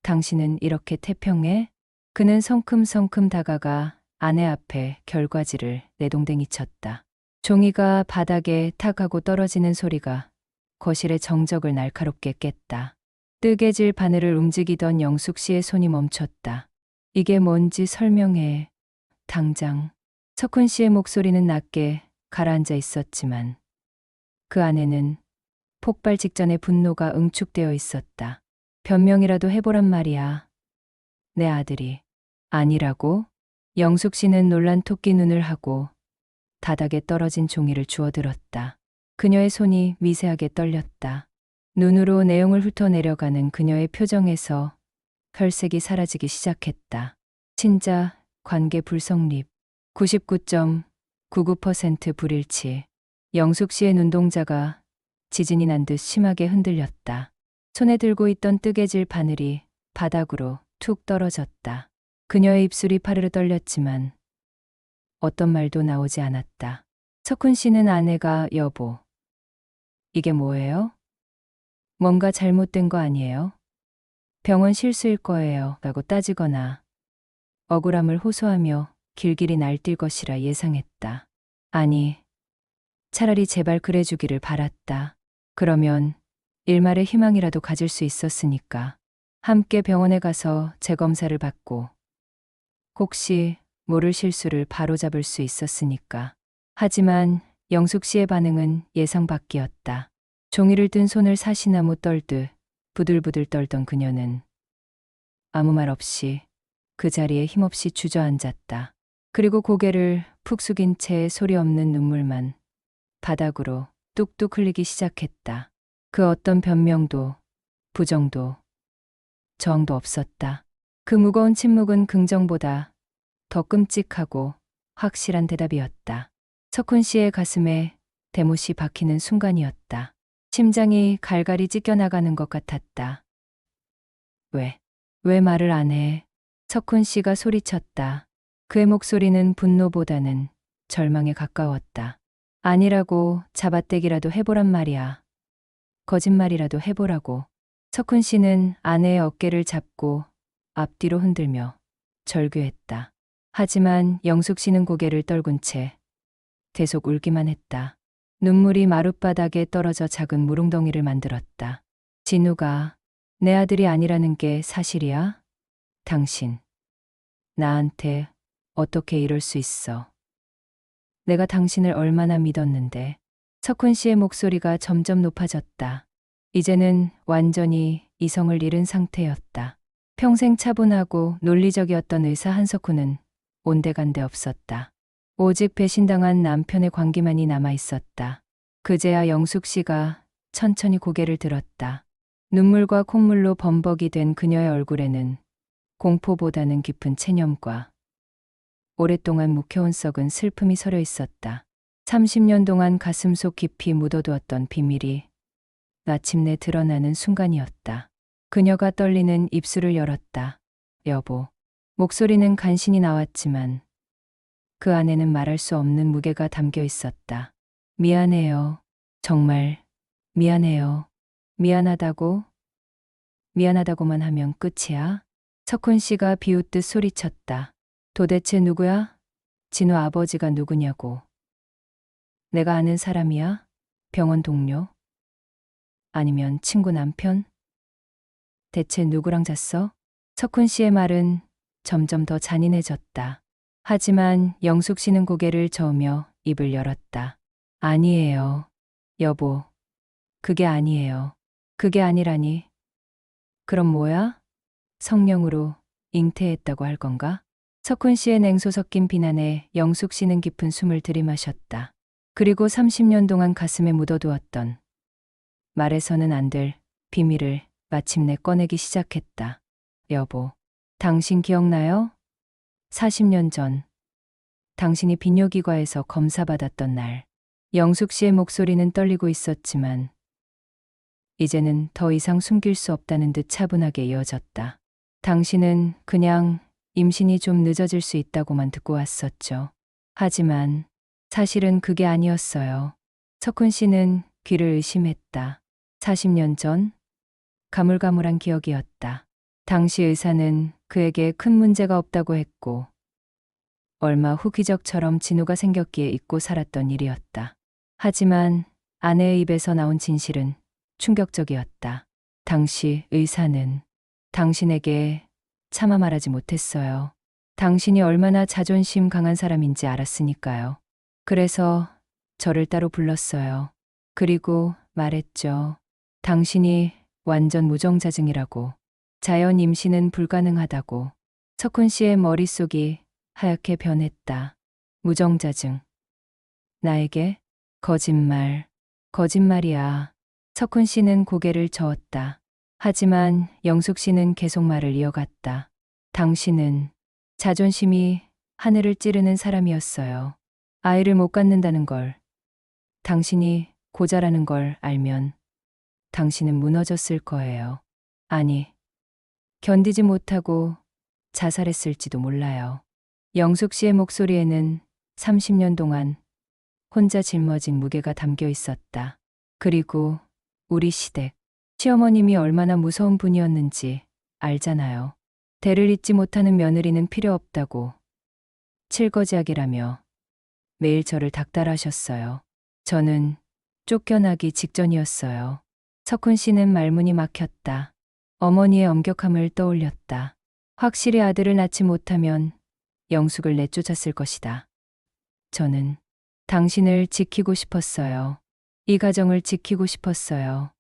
당신은 이렇게 태평해? 그는 성큼성큼 다가가 아내 앞에 결과지를 내동댕이 쳤다. 종이가 바닥에 탁 하고 떨어지는 소리가 거실의 정적을 날카롭게 깼다. 뜨개질 바늘을 움직이던 영숙 씨의 손이 멈췄다. 이게 뭔지 설명해. 당장. 석훈 씨의 목소리는 낮게 가라앉아 있었지만 그 안에는 폭발 직전의 분노가 응축되어 있었다. 변명이라도 해보란 말이야. 내 아들이. 아니라고? 영숙 씨는 놀란 토끼 눈을 하고 바닥에 떨어진 종이를 주워들었다. 그녀의 손이 미세하게 떨렸다. 눈으로 내용을 훑어내려가는 그녀의 표정에서 혈색이 사라지기 시작했다. 친자, 관계 불성립, 99.99% 불일치. 영숙 씨의 눈동자가 지진이 난 듯 심하게 흔들렸다. 손에 들고 있던 뜨개질 바늘이 바닥으로 툭 떨어졌다. 그녀의 입술이 파르르 떨렸지만 어떤 말도 나오지 않았다. 석훈 씨는 아내가 여보, 이게 뭐예요? 뭔가 잘못된 거 아니에요? 병원 실수일 거예요. 라고 따지거나 억울함을 호소하며 길길이 날뛸 것이라 예상했다. 아니, 차라리 제발 그래주기를 바랐다. 그러면 일말의 희망이라도 가질 수 있었으니까. 함께 병원에 가서 재검사를 받고 혹시 모를 실수를 바로잡을 수 있었으니까. 하지만 영숙 씨의 반응은 예상 밖이었다. 종이를 든 손을 사시나무 떨듯 부들부들 떨던 그녀는 아무 말 없이 그 자리에 힘없이 주저앉았다. 그리고 고개를 푹 숙인 채 소리 없는 눈물만 바닥으로 뚝뚝 흘리기 시작했다. 그 어떤 변명도, 부정도, 저항도 없었다. 그 무거운 침묵은 긍정보다 더 끔찍하고 확실한 대답이었다. 석훈 씨의 가슴에 대못이 박히는 순간이었다. 심장이 갈갈이 찢겨나가는 것 같았다. 왜 말을 안 해? 석훈 씨가 소리쳤다. 그의 목소리는 분노보다는 절망에 가까웠다. 아니라고 잡아떼기라도 해보란 말이야. 거짓말이라도 해보라고. 석훈 씨는 아내의 어깨를 잡고 앞뒤로 흔들며 절규했다. 하지만 영숙 씨는 고개를 떨군 채 계속 울기만 했다. 눈물이 마룻바닥에 떨어져 작은 물웅덩이를 만들었다. 진우가 내 아들이 아니라는 게 사실이야? 당신, 나한테 어떻게 이럴 수 있어? 내가 당신을 얼마나 믿었는데. 석훈 씨의 목소리가 점점 높아졌다. 이제는 완전히 이성을 잃은 상태였다. 평생 차분하고 논리적이었던 의사 한석훈은 온데간데 없었다. 오직 배신당한 남편의 관계만이 남아 있었다. 그제야 영숙 씨가 천천히 고개를 들었다. 눈물과 콧물로 범벅이 된 그녀의 얼굴에는 공포보다는 깊은 체념과 오랫동안 묵혀온 썩은 슬픔이 서려 있었다. 30년 동안 가슴속 깊이 묻어두었던 비밀이 마침내 드러나는 순간이었다. 그녀가 떨리는 입술을 열었다. 여보. 목소리는 간신히 나왔지만 그 안에는 말할 수 없는 무게가 담겨 있었다. 미안해요. 정말 미안해요. 미안하다고? 미안하다고만 하면 끝이야? 석훈 씨가 비웃듯 소리쳤다. 도대체 누구야? 진우 아버지가 누구냐고. 내가 아는 사람이야? 병원 동료? 아니면 친구 남편? 대체 누구랑 잤어? 석훈 씨의 말은 점점 더 잔인해졌다. 하지만 영숙 씨는 고개를 저으며 입을 열었다. 아니에요. 여보, 그게 아니에요. 그게 아니라니. 그럼 뭐야? 성령으로 잉태했다고 할 건가? 석훈 씨의 냉소 섞인 비난에 영숙 씨는 깊은 숨을 들이마셨다. 그리고 30년 동안 가슴에 묻어두었던 말해서는 안 될 비밀을 마침내 꺼내기 시작했다. 여보, 당신 기억나요? 40년 전, 당신이 비뇨기과에서 검사받았던 날, 영숙 씨의 목소리는 떨리고 있었지만, 이제는 더 이상 숨길 수 없다는 듯 차분하게 이어졌다. 당신은 그냥 임신이 좀 늦어질 수 있다고만 듣고 왔었죠. 하지만 사실은 그게 아니었어요. 석훈 씨는 귀를 의심했다. 40년 전, 가물가물한 기억이었다. 당시 의사는 그에게 큰 문제가 없다고 했고, 얼마 후 기적처럼 진우가 생겼기에 잊고 살았던 일이었다. 하지만 아내의 입에서 나온 진실은 충격적이었다. 당시 의사는 당신에게 차마 말하지 못했어요. 당신이 얼마나 자존심 강한 사람인지 알았으니까요. 그래서 저를 따로 불렀어요. 그리고 말했죠. 당신이 완전 무정자증이라고. 자연 임신은 불가능하다고. 석훈 씨의 머릿속이 하얗게 변했다. 무정자증. 나에게? 거짓말. 거짓말이야. 석훈 씨는 고개를 저었다. 하지만 영숙 씨는 계속 말을 이어갔다. 당신은 자존심이 하늘을 찌르는 사람이었어요. 아이를 못 갖는다는 걸, 당신이 고자라는 걸 알면 당신은 무너졌을 거예요. 아니, 견디지 못하고 자살했을지도 몰라요. 영숙 씨의 목소리에는 30년 동안 혼자 짊어진 무게가 담겨 있었다. 그리고 우리 시댁, 시어머님이 얼마나 무서운 분이었는지 알잖아요. 대를 잇지 못하는 며느리는 필요 없다고 칠거지약이라며 매일 저를 닥달하셨어요. 저는 쫓겨나기 직전이었어요. 석훈 씨는 말문이 막혔다. 어머니의 엄격함을 떠올렸다. 확실히 아들을 낳지 못하면 영숙을 내쫓았을 것이다. 저는 당신을 지키고 싶었어요. 이 가정을 지키고 싶었어요.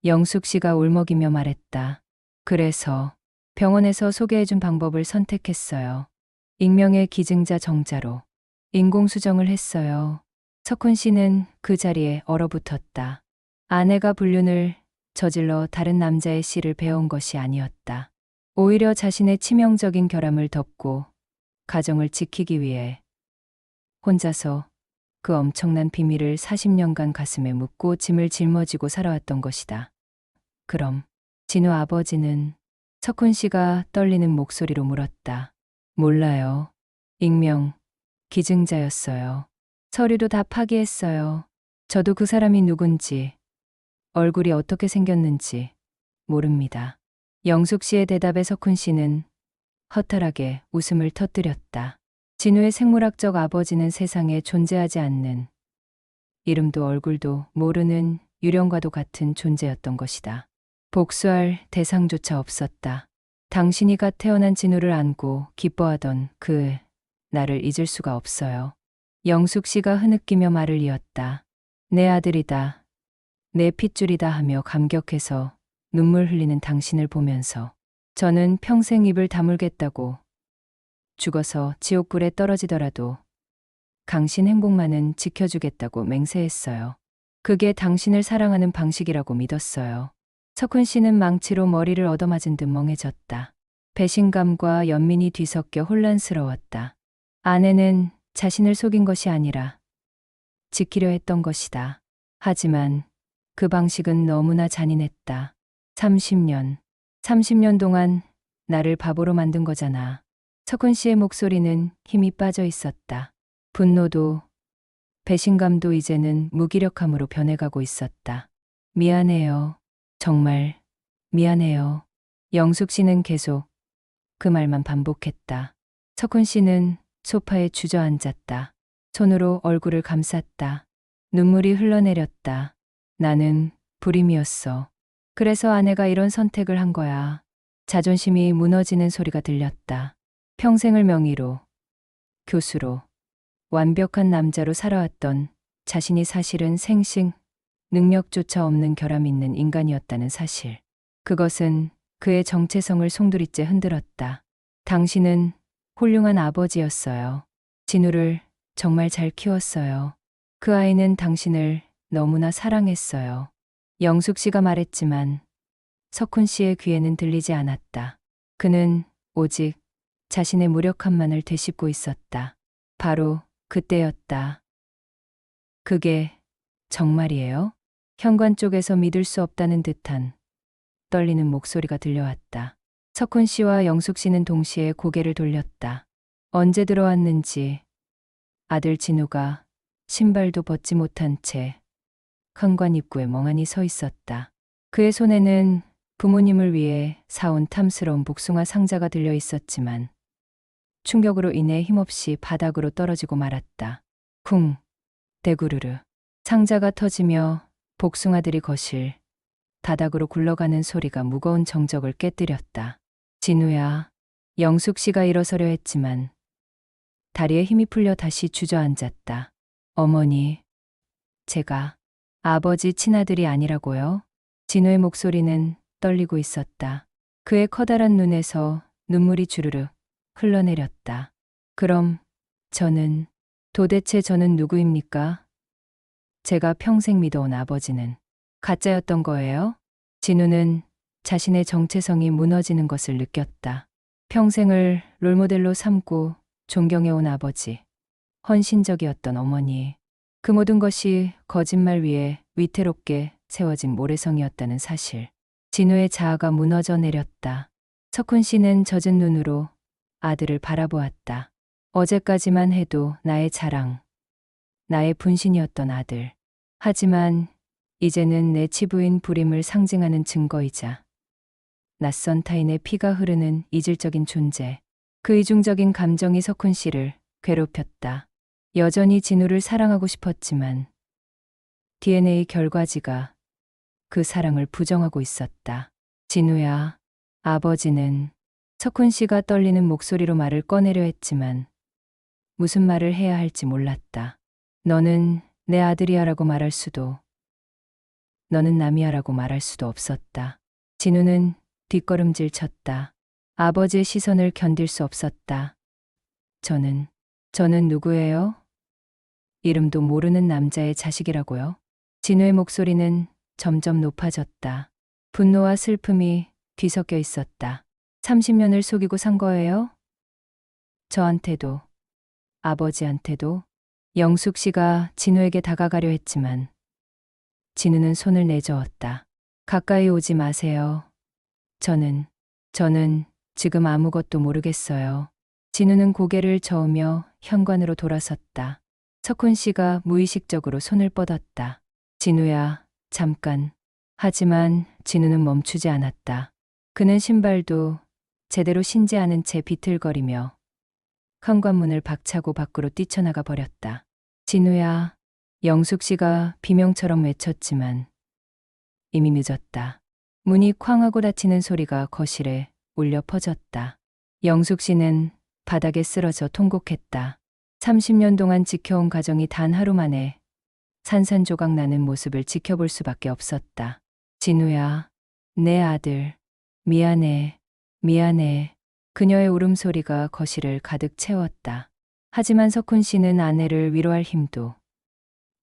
영숙 씨가 울먹이며 말했다. 그래서 병원에서 소개해준 방법을 선택했어요. 익명의 기증자 정자로 인공수정을 했어요. 석훈 씨는 그 자리에 얼어붙었다. 아내가 불륜을 저질러 다른 남자의 씨를 배운 것이 아니었다. 오히려 자신의 치명적인 결함을 덮고 가정을 지키기 위해 혼자서 그 엄청난 비밀을 40년간 가슴에 묻고 짐을 짊어지고 살아왔던 것이다. 그럼 진우 아버지는? 석훈 씨가 떨리는 목소리로 물었다. 몰라요. 익명, 기증자였어요. 서류도 다 파기했어요. 저도 그 사람이 누군지, 얼굴이 어떻게 생겼는지 모릅니다. 영숙 씨의 대답에 석훈 씨는 허탈하게 웃음을 터뜨렸다. 진우의 생물학적 아버지는 세상에 존재하지 않는, 이름도 얼굴도 모르는 유령과도 같은 존재였던 것이다. 복수할 대상조차 없었다. 당신이 갓 태어난 진우를 안고 기뻐하던 그 나를 잊을 수가 없어요. 영숙 씨가 흐느끼며 말을 이었다. 내 아들이다. 내 핏줄이다 하며 감격해서 눈물 흘리는 당신을 보면서 저는 평생 입을 다물겠다고, 죽어서 지옥불에 떨어지더라도 당신 행복만은 지켜주겠다고 맹세했어요. 그게 당신을 사랑하는 방식이라고 믿었어요. 석훈 씨는 망치로 머리를 얻어맞은 듯 멍해졌다. 배신감과 연민이 뒤섞여 혼란스러웠다. 아내는 자신을 속인 것이 아니라 지키려 했던 것이다. 하지만 그 방식은 너무나 잔인했다. 30년 동안 나를 바보로 만든 거잖아. 석훈 씨의 목소리는 힘이 빠져 있었다. 분노도 배신감도 이제는 무기력함으로 변해가고 있었다. 미안해요. 정말 미안해요. 영숙 씨는 계속 그 말만 반복했다. 석훈 씨는 소파에 주저앉았다. 손으로 얼굴을 감쌌다. 눈물이 흘러내렸다. 나는 불임이었어. 그래서 아내가 이런 선택을 한 거야. 자존심이 무너지는 소리가 들렸다. 평생을 명의로, 교수로, 완벽한 남자로 살아왔던 자신이 사실은 생식, 능력조차 없는 결함 있는 인간이었다는 사실. 그것은 그의 정체성을 송두리째 흔들었다. 당신은 훌륭한 아버지였어요. 진우를 정말 잘 키웠어요. 그 아이는 당신을 너무나 사랑했어요. 영숙 씨가 말했지만 석훈 씨의 귀에는 들리지 않았다. 그는 오직 자신의 무력함만을 되씹고 있었다. 바로 그때였다. 그게 정말이에요? 현관 쪽에서 믿을 수 없다는 듯한 떨리는 목소리가 들려왔다. 석훈 씨와 영숙 씨는 동시에 고개를 돌렸다. 언제 들어왔는지 아들 진우가 신발도 벗지 못한 채 현관 입구에 멍하니 서 있었다. 그의 손에는 부모님을 위해 사온 탐스러운 복숭아 상자가 들려 있었지만 충격으로 인해 힘없이 바닥으로 떨어지고 말았다. 쿵, 대구르르. 상자가 터지며 복숭아들이 거실 바닥으로 굴러가는 소리가 무거운 정적을 깨뜨렸다. 진우야. 영숙 씨가 일어서려 했지만 다리에 힘이 풀려 다시 주저앉았다. 어머니, 제가 아버지 친아들이 아니라고요? 진우의 목소리는 떨리고 있었다. 그의 커다란 눈에서 눈물이 주르륵 흘러내렸다. 그럼 도대체 저는 누구입니까? 제가 평생 믿어온 아버지는 가짜였던 거예요? 진우는 자신의 정체성이 무너지는 것을 느꼈다. 평생을 롤모델로 삼고 존경해온 아버지, 헌신적이었던 어머니, 그 모든 것이 거짓말 위에 위태롭게 세워진 모래성이었다는 사실. 진우의 자아가 무너져 내렸다. 석훈 씨는 젖은 눈으로 아들을 바라보았다. 어제까지만 해도 나의 자랑, 나의 분신이었던 아들. 하지만 이제는 내 치부인 불임을 상징하는 증거이자 낯선 타인의 피가 흐르는 이질적인 존재. 그 이중적인 감정이 석훈 씨를 괴롭혔다. 여전히 진우를 사랑하고 싶었지만 DNA 결과지가 그 사랑을 부정하고 있었다. 진우야, 아버지는 석훈 씨가 떨리는 목소리로 말을 꺼내려 했지만 무슨 말을 해야 할지 몰랐다. 너는 내 아들이야라고 말할 수도, 너는 남이야라고 말할 수도 없었다. 진우는 뒷걸음질 쳤다. 아버지의 시선을 견딜 수 없었다. 저는 누구예요? 이름도 모르는 남자의 자식이라고요? 진우의 목소리는 점점 높아졌다. 분노와 슬픔이 뒤섞여 있었다. 30년을 속이고 산 거예요? 저한테도, 아버지한테도. 영숙 씨가 진우에게 다가가려 했지만 진우는 손을 내저었다. 가까이 오지 마세요. 저는 지금 아무것도 모르겠어요. 진우는 고개를 저으며 현관으로 돌아섰다. 석훈 씨가 무의식적으로 손을 뻗었다. 진우야, 잠깐. 하지만 진우는 멈추지 않았다. 그는 신발도 제대로 신지 않은 채 비틀거리며 현관문을 박차고 밖으로 뛰쳐나가 버렸다. 진우야, 영숙 씨가 비명처럼 외쳤지만 이미 늦었다. 문이 쾅 하고 닫히는 소리가 거실에 울려 퍼졌다. 영숙 씨는 바닥에 쓰러져 통곡했다. 30년 동안 지켜온 가정이 단 하루 만에 산산조각 나는 모습을 지켜볼 수밖에 없었다. 진우야, 내 아들, 미안해. 그녀의 울음소리가 거실을 가득 채웠다. 하지만 석훈 씨는 아내를 위로할 힘도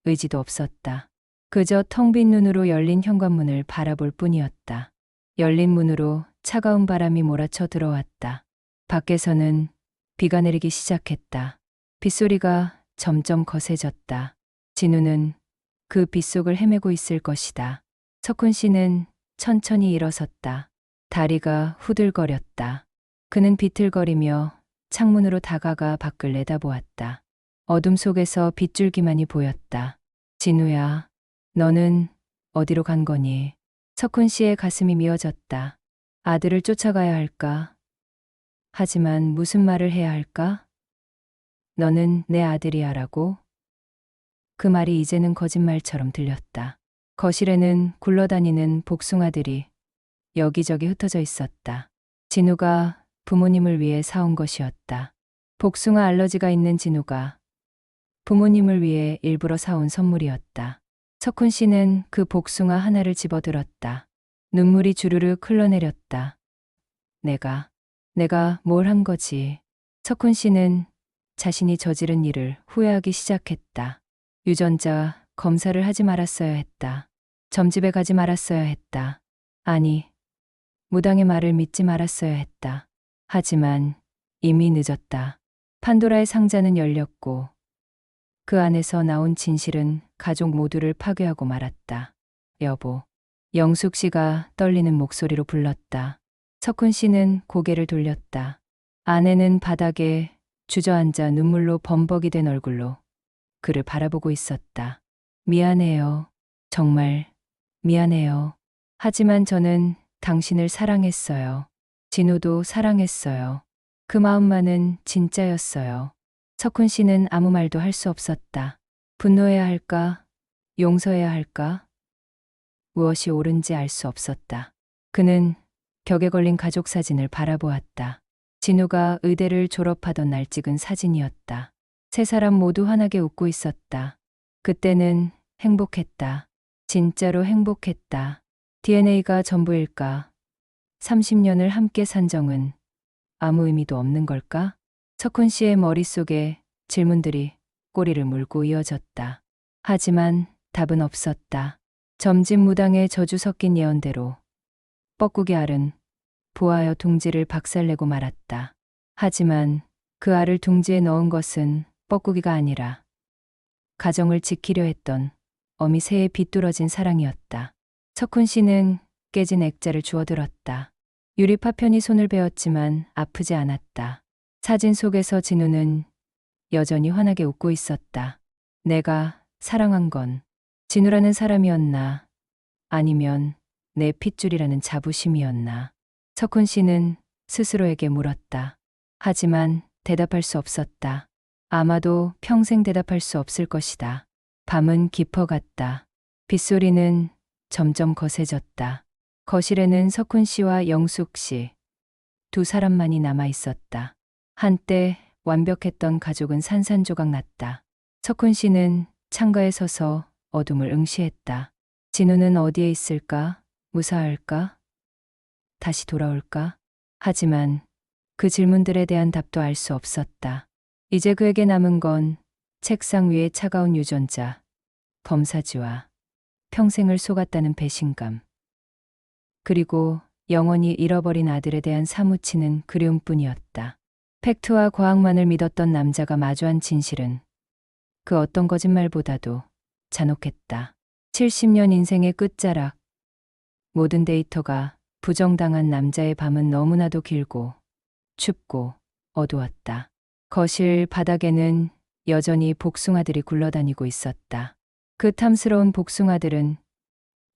의지도 없었다. 그저 텅 빈 눈으로 열린 현관문을 바라볼 뿐이었다. 열린 문으로 차가운 바람이 몰아쳐 들어왔다. 밖에서는 비가 내리기 시작했다. 빗소리가 점점 거세졌다. 진우는 그 빗속을 헤매고 있을 것이다. 석훈 씨는 천천히 일어섰다. 다리가 후들거렸다. 그는 비틀거리며 창문으로 다가가 밖을 내다보았다. 어둠 속에서 빗줄기만이 보였다. 진우야, 너는 어디로 간 거니? 석훈 씨의 가슴이 미어졌다. 아들을 쫓아가야 할까? 하지만 무슨 말을 해야 할까? 너는 내 아들이야라고? 그 말이 이제는 거짓말처럼 들렸다. 거실에는 굴러다니는 복숭아들이 여기저기 흩어져 있었다. 진우가 부모님을 위해 사온 것이었다. 복숭아 알러지가 있는 진우가 부모님을 위해 일부러 사온 선물이었다. 석훈 씨는 그 복숭아 하나를 집어들었다. 눈물이 주르륵 흘러내렸다. 내가 뭘 한 거지. 석훈 씨는 자신이 저지른 일을 후회하기 시작했다. 유전자 검사를 하지 말았어야 했다. 점집에 가지 말았어야 했다. 아니, 무당의 말을 믿지 말았어야 했다. 하지만 이미 늦었다. 판도라의 상자는 열렸고 그 안에서 나온 진실은 가족 모두를 파괴하고 말았다. 여보, 영숙 씨가 떨리는 목소리로 불렀다. 석훈 씨는 고개를 돌렸다. 아내는 바닥에 주저앉아 눈물로 범벅이 된 얼굴로 그를 바라보고 있었다. 미안해요. 정말 미안해요. 하지만 저는 당신을 사랑했어요. 진우도 사랑했어요. 그 마음만은 진짜였어요. 석훈 씨는 아무 말도 할 수 없었다. 분노해야 할까? 용서해야 할까? 무엇이 옳은지 알 수 없었다. 그는 벽에 걸린 가족 사진을 바라보았다. 진우가 의대를 졸업하던 날 찍은 사진이었다. 세 사람 모두 환하게 웃고 있었다. 그때는 행복했다. 진짜로 행복했다. DNA가 전부일까? 30년을 함께 산 정은 아무 의미도 없는 걸까? 석훈 씨의 머릿속에 질문들이 꼬리를 물고 이어졌다. 하지만 답은 없었다. 점집 무당의 저주 섞인 예언대로 뻐꾸기 알은 부하여 둥지를 박살내고 말았다. 하지만 그 알을 둥지에 넣은 것은 뻐꾸기가 아니라 가정을 지키려 했던 어미 새의 비뚤어진 사랑이었다. 석훈 씨는 깨진 액자를 주워들었다. 유리 파편이 손을 베었지만 아프지 않았다. 사진 속에서 진우는 여전히 환하게 웃고 있었다. 내가 사랑한 건 진우라는 사람이었나? 아니면 내 핏줄이라는 자부심이었나? 석훈 씨는 스스로에게 물었다. 하지만 대답할 수 없었다. 아마도 평생 대답할 수 없을 것이다. 밤은 깊어갔다. 빗소리는 점점 거세졌다. 거실에는 석훈 씨와 영숙 씨, 두 사람만이 남아 있었다. 한때 완벽했던 가족은 산산조각 났다. 석훈 씨는 창가에 서서 어둠을 응시했다. 진우는 어디에 있을까? 무사할까? 다시 돌아올까? 하지만 그 질문들에 대한 답도 알 수 없었다. 이제 그에게 남은 건 책상 위의 차가운 유전자, 검사지와 평생을 속았다는 배신감, 그리고 영원히 잃어버린 아들에 대한 사무치는 그리움뿐이었다. 팩트와 과학만을 믿었던 남자가 마주한 진실은 그 어떤 거짓말보다도 잔혹했다. 70년 인생의 끝자락. 모든 데이터가 부정당한 남자의 밤은 너무나도 길고 춥고 어두웠다. 거실 바닥에는 여전히 복숭아들이 굴러다니고 있었다. 그 탐스러운 복숭아들은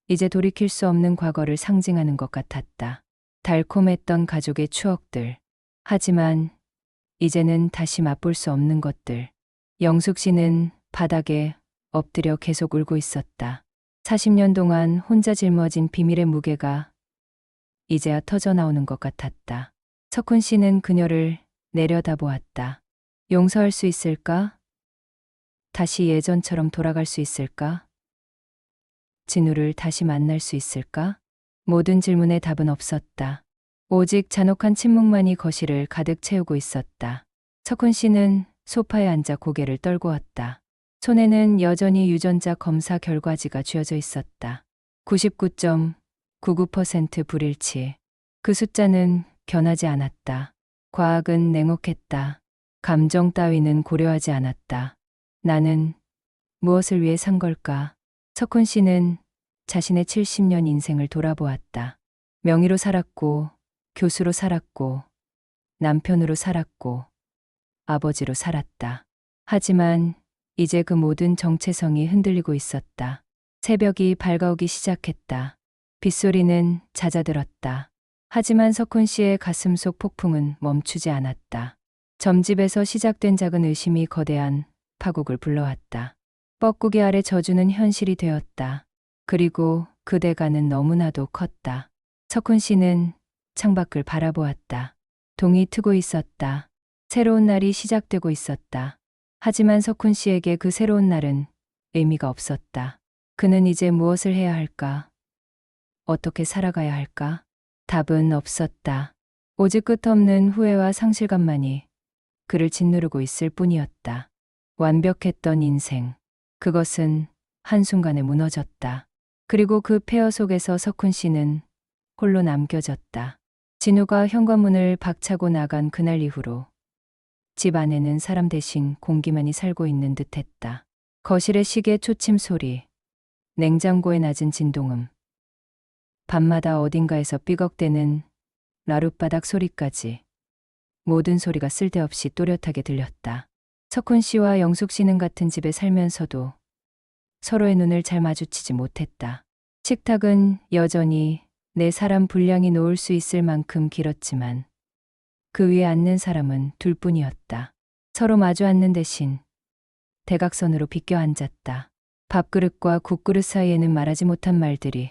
이제 돌이킬 수 없는 과거를 상징하는 것 같았다. 달콤했던 가족의 추억들. 하지만 이제는 다시 맛볼 수 없는 것들. 영숙 씨는 바닥에 엎드려 계속 울고 있었다. 40년 동안 혼자 짊어진 비밀의 무게가 이제야 터져 나오는 것 같았다. 석훈 씨는 그녀를 내려다보았다. 용서할 수 있을까? 다시 예전처럼 돌아갈 수 있을까? 진우를 다시 만날 수 있을까? 모든 질문에 답은 없었다. 오직 잔혹한 침묵만이 거실을 가득 채우고 있었다. 석훈 씨는 소파에 앉아 고개를 떨구었다. 손에는 여전히 유전자 검사 결과지가 쥐어져 있었다. 99.99% 불일치. 그 숫자는 변하지 않았다. 과학은 냉혹했다. 감정 따위는 고려하지 않았다. 나는 무엇을 위해 산 걸까? 석훈 씨는 자신의 70년 인생을 돌아보았다. 명의로 살았고, 교수로 살았고, 남편으로 살았고, 아버지로 살았다. 하지만 이제 그 모든 정체성이 흔들리고 있었다. 새벽이 밝아오기 시작했다. 빗소리는 잦아들었다. 하지만 석훈 씨의 가슴 속 폭풍은 멈추지 않았다. 점집에서 시작된 작은 의심이 거대한 파국을 불러왔다. 뻐꾸기 아래 저주는 현실이 되었다. 그리고 그 대가는 너무나도 컸다. 석훈 씨는 창밖을 바라보았다. 동이 트고 있었다. 새로운 날이 시작되고 있었다. 하지만 석훈 씨에게 그 새로운 날은 의미가 없었다. 그는 이제 무엇을 해야 할까? 어떻게 살아가야 할까? 답은 없었다. 오직 끝없는 후회와 상실감만이 그를 짓누르고 있을 뿐이었다. 완벽했던 인생. 그것은 한순간에 무너졌다. 그리고 그 폐허 속에서 석훈 씨는 홀로 남겨졌다. 진우가 현관문을 박차고 나간 그날 이후로 집 안에는 사람 대신 공기만이 살고 있는 듯했다. 거실의 시계 초침 소리, 냉장고의 낮은 진동음, 밤마다 어딘가에서 삐걱대는 나룻바닥 소리까지 모든 소리가 쓸데없이 또렷하게 들렸다. 석훈 씨와 영숙 씨는 같은 집에 살면서도 서로의 눈을 잘 마주치지 못했다. 식탁은 여전히 네 사람 분량이 놓을 수 있을 만큼 길었지만 그 위에 앉는 사람은 둘뿐이었다. 서로 마주 앉는 대신 대각선으로 비껴 앉았다. 밥그릇과 국그릇 사이에는 말하지 못한 말들이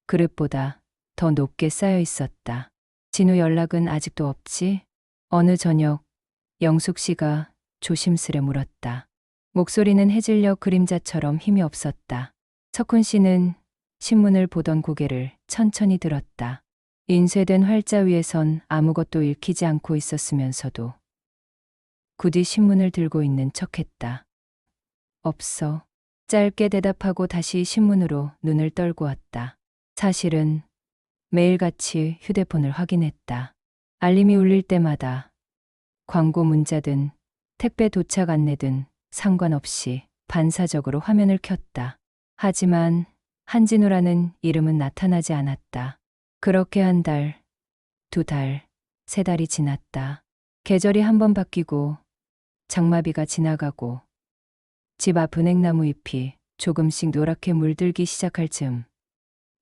그릇보다 더 높게 쌓여 있었다. 진우 연락은 아직도 없지? 어느 저녁 영숙 씨가 조심스레 물었다. 목소리는 해질녘 그림자처럼 힘이 없었다. 석훈 씨는 신문을 보던 고개를 천천히 들었다. 인쇄된 활자 위에선 아무것도 읽히지 않고 있었으면서도 굳이 신문을 들고 있는 척했다. 없어. 짧게 대답하고 다시 신문으로 눈을 떨구었다. 사실은 매일같이 휴대폰을 확인했다. 알림이 울릴 때마다 광고 문자든 택배 도착 안내든 상관없이 반사적으로 화면을 켰다. 하지만 한진우라는 이름은 나타나지 않았다. 그렇게 한 달, 두 달, 세 달이 지났다. 계절이 한 번 바뀌고 장마비가 지나가고 집 앞 은행나무 잎이 조금씩 노랗게 물들기 시작할 즈음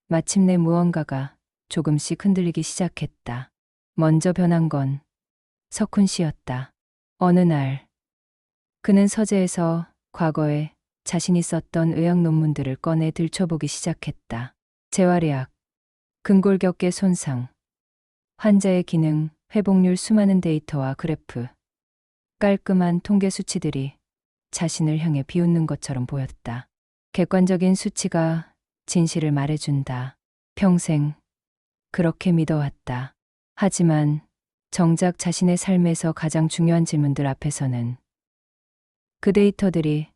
마침내 무언가가 조금씩 흔들리기 시작했다. 먼저 변한 건 석훈 씨였다. 어느 날 그는 서재에서 과거에 자신이 썼던 의학 논문들을 꺼내 들춰보기 시작했다. 재활의학, 근골격계 손상, 환자의 기능, 회복률 수많은 데이터와 그래프, 깔끔한 통계 수치들이 자신을 향해 비웃는 것처럼 보였다. 객관적인 수치가 진실을 말해준다. 평생 그렇게 믿어왔다. 하지만 정작 자신의 삶에서 가장 중요한 질문들 앞에서는 그 데이터들이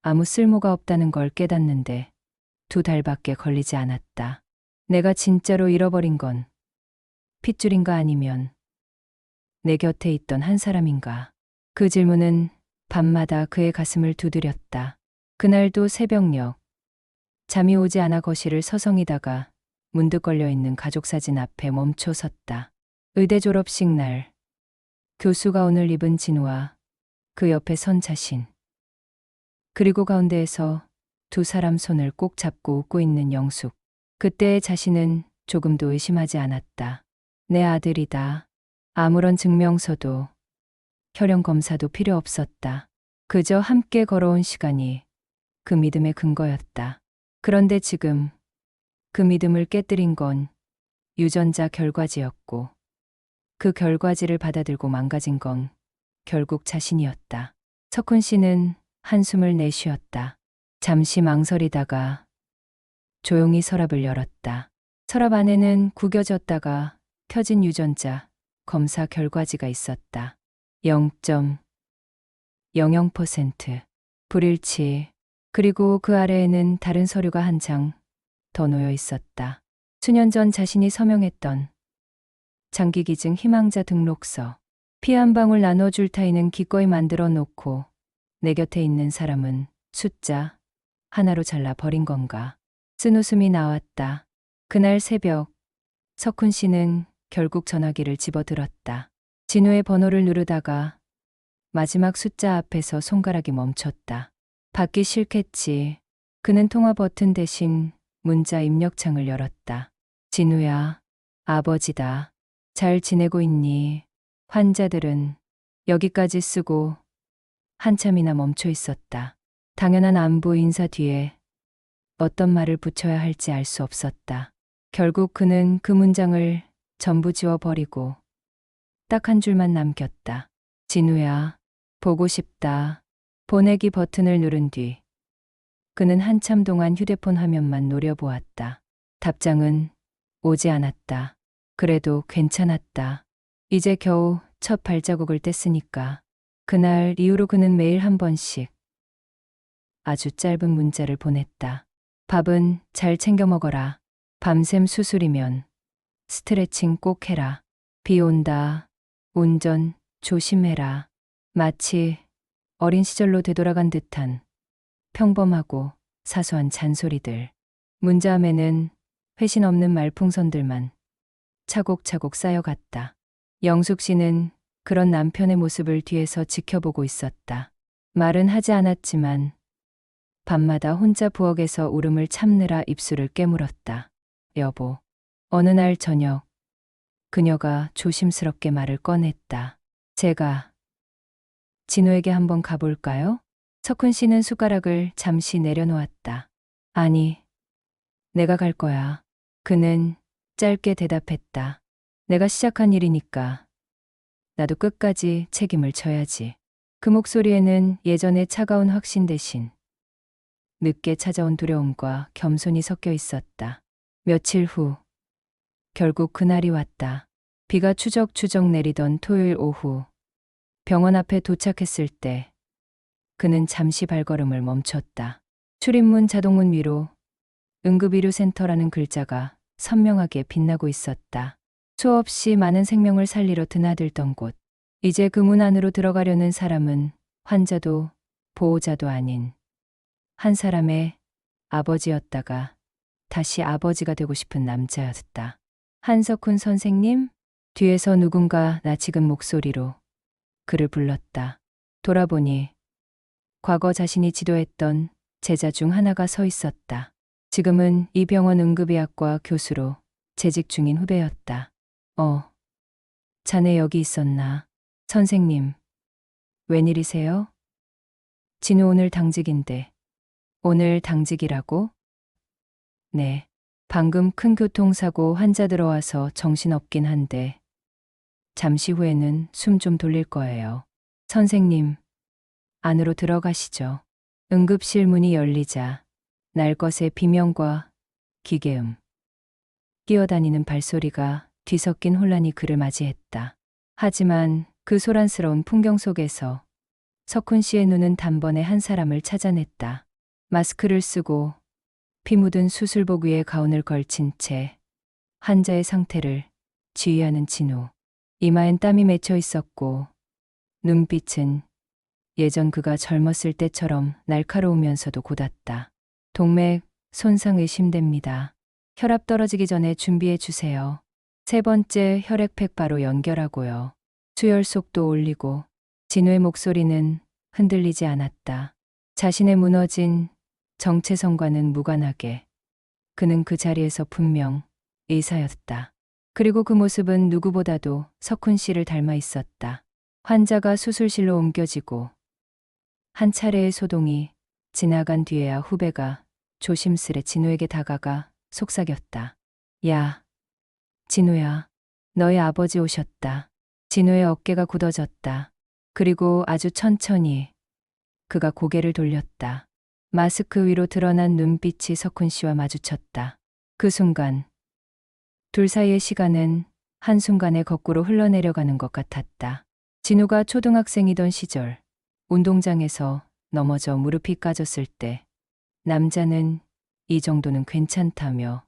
아무 쓸모가 없다는 걸 깨닫는데 두 달밖에 걸리지 않았다. 내가 진짜로 잃어버린 건 핏줄인가 아니면 내 곁에 있던 한 사람인가? 그 질문은 밤마다 그의 가슴을 두드렸다. 그날도 새벽녘 잠이 오지 않아 거실을 서성이다가 문득 걸려있는 가족사진 앞에 멈춰 섰다. 의대 졸업식 날 교수가 오늘 입은 진우와 그 옆에 선 자신, 그리고 가운데에서 두 사람 손을 꼭 잡고 웃고 있는 영숙. 그때의 자신은 조금도 의심하지 않았다. 내 아들이다. 아무런 증명서도 혈연 검사도 필요 없었다. 그저 함께 걸어온 시간이 그 믿음의 근거였다. 그런데 지금 그 믿음을 깨뜨린 건 유전자 결과지였고 그 결과지를 받아들고 망가진 건 결국 자신이었다. 석훈 씨는 한숨을 내쉬었다. 잠시 망설이다가 조용히 서랍을 열었다. 서랍 안에는 구겨졌다가 펴진 유전자 검사 결과지가 있었다. 0.00% 불일치. 그리고 그 아래에는 다른 서류가 한 장 더 놓여 있었다. 수년 전 자신이 서명했던 장기기증 희망자 등록서. 피 한 방울 나눠줄 타이는 기꺼이 만들어 놓고 내 곁에 있는 사람은 숫자 하나로 잘라 버린 건가. 쓴 웃음이 나왔다. 그날 새벽 석훈 씨는 결국 전화기를 집어들었다. 진우의 번호를 누르다가 마지막 숫자 앞에서 손가락이 멈췄다. 받기 싫겠지. 그는 통화 버튼 대신 문자 입력창을 열었다. 진우야, 아버지다. 잘 지내고 있니? 환자들은 여기까지 쓰고 한참이나 멈춰 있었다. 당연한 안부 인사 뒤에 어떤 말을 붙여야 할지 알 수 없었다. 결국 그는 그 문장을 전부 지워버리고 딱 한 줄만 남겼다. 진우야, 보고 싶다. 보내기 버튼을 누른 뒤 그는 한참 동안 휴대폰 화면만 노려보았다. 답장은 오지 않았다. 그래도 괜찮았다. 이제 겨우 첫 발자국을 뗐으니까. 그날 이후로 그는 매일 한 번씩 아주 짧은 문자를 보냈다. 밥은 잘 챙겨 먹어라. 밤샘 수술이면 스트레칭 꼭 해라. 비 온다. 운전 조심해라. 마치 어린 시절로 되돌아간 듯한 평범하고 사소한 잔소리들. 문자함에는 회신 없는 말풍선들만 차곡차곡 쌓여갔다. 영숙 씨는 그런 남편의 모습을 뒤에서 지켜보고 있었다. 말은 하지 않았지만 밤마다 혼자 부엌에서 울음을 참느라 입술을 깨물었다. 여보, 어느 날 저녁 그녀가 조심스럽게 말을 꺼냈다. 제가 진우에게 한번 가볼까요? 석훈 씨는 숟가락을 잠시 내려놓았다. 아니, 내가 갈 거야. 그는 짧게 대답했다. 내가 시작한 일이니까 나도 끝까지 책임을 져야지. 그 목소리에는 예전의 차가운 확신 대신 늦게 찾아온 두려움과 겸손이 섞여 있었다. 며칠 후, 결국 그날이 왔다. 비가 추적추적 내리던 토요일 오후, 병원 앞에 도착했을 때 그는 잠시 발걸음을 멈췄다. 출입문 자동문 위로 응급의료센터라는 글자가 선명하게 빛나고 있었다. 수없이 많은 생명을 살리러 드나들던 곳. 이제 그 문 안으로 들어가려는 사람은 환자도 보호자도 아닌 한 사람의 아버지였다가 다시 아버지가 되고 싶은 남자였다. 한석훈 선생님? 뒤에서 누군가 낯익은 목소리로 그를 불렀다. 돌아보니 과거 자신이 지도했던 제자 중 하나가 서 있었다. 지금은 이 병원 응급의학과 교수로 재직 중인 후배였다. 자네 여기 있었나? 선생님, 웬일이세요? 진우 오늘 당직인데. 오늘 당직이라고? 네. 방금 큰 교통사고 환자 들어와서 정신없긴 한데 잠시 후에는 숨 좀 돌릴 거예요. 선생님, 안으로 들어가시죠. 응급실 문이 열리자 날것의 비명과 기계음, 뛰어다니는 발소리가 뒤섞인 혼란이 그를 맞이했다. 하지만 그 소란스러운 풍경 속에서 석훈 씨의 눈은 단번에 한 사람을 찾아냈다. 마스크를 쓰고 피 묻은 수술복 위에 가운을 걸친 채 환자의 상태를 지휘하는 진우. 이마엔 땀이 맺혀 있었고 눈빛은 예전 그가 젊었을 때처럼 날카로우면서도 곧았다. 동맥 손상 의심됩니다. 혈압 떨어지기 전에 준비해 주세요. 세 번째 혈액팩 바로 연결하고요. 수혈 속도 올리고. 진우의 목소리는 흔들리지 않았다. 자신의 무너진 정체성과는 무관하게 그는 그 자리에서 분명 의사였다. 그리고 그 모습은 누구보다도 석훈 씨를 닮아 있었다. 환자가 수술실로 옮겨지고 한 차례의 소동이 지나간 뒤에야 후배가 조심스레 진우에게 다가가 속삭였다. 야, 진우야, 너의 아버지 오셨다. 진우의 어깨가 굳어졌다. 그리고 아주 천천히 그가 고개를 돌렸다. 마스크 위로 드러난 눈빛이 석훈 씨와 마주쳤다. 그 순간 둘 사이의 시간은 한순간에 거꾸로 흘러내려가는 것 같았다. 진우가 초등학생이던 시절 운동장에서 넘어져 무릎이 까졌을 때 남자는 이 정도는 괜찮다며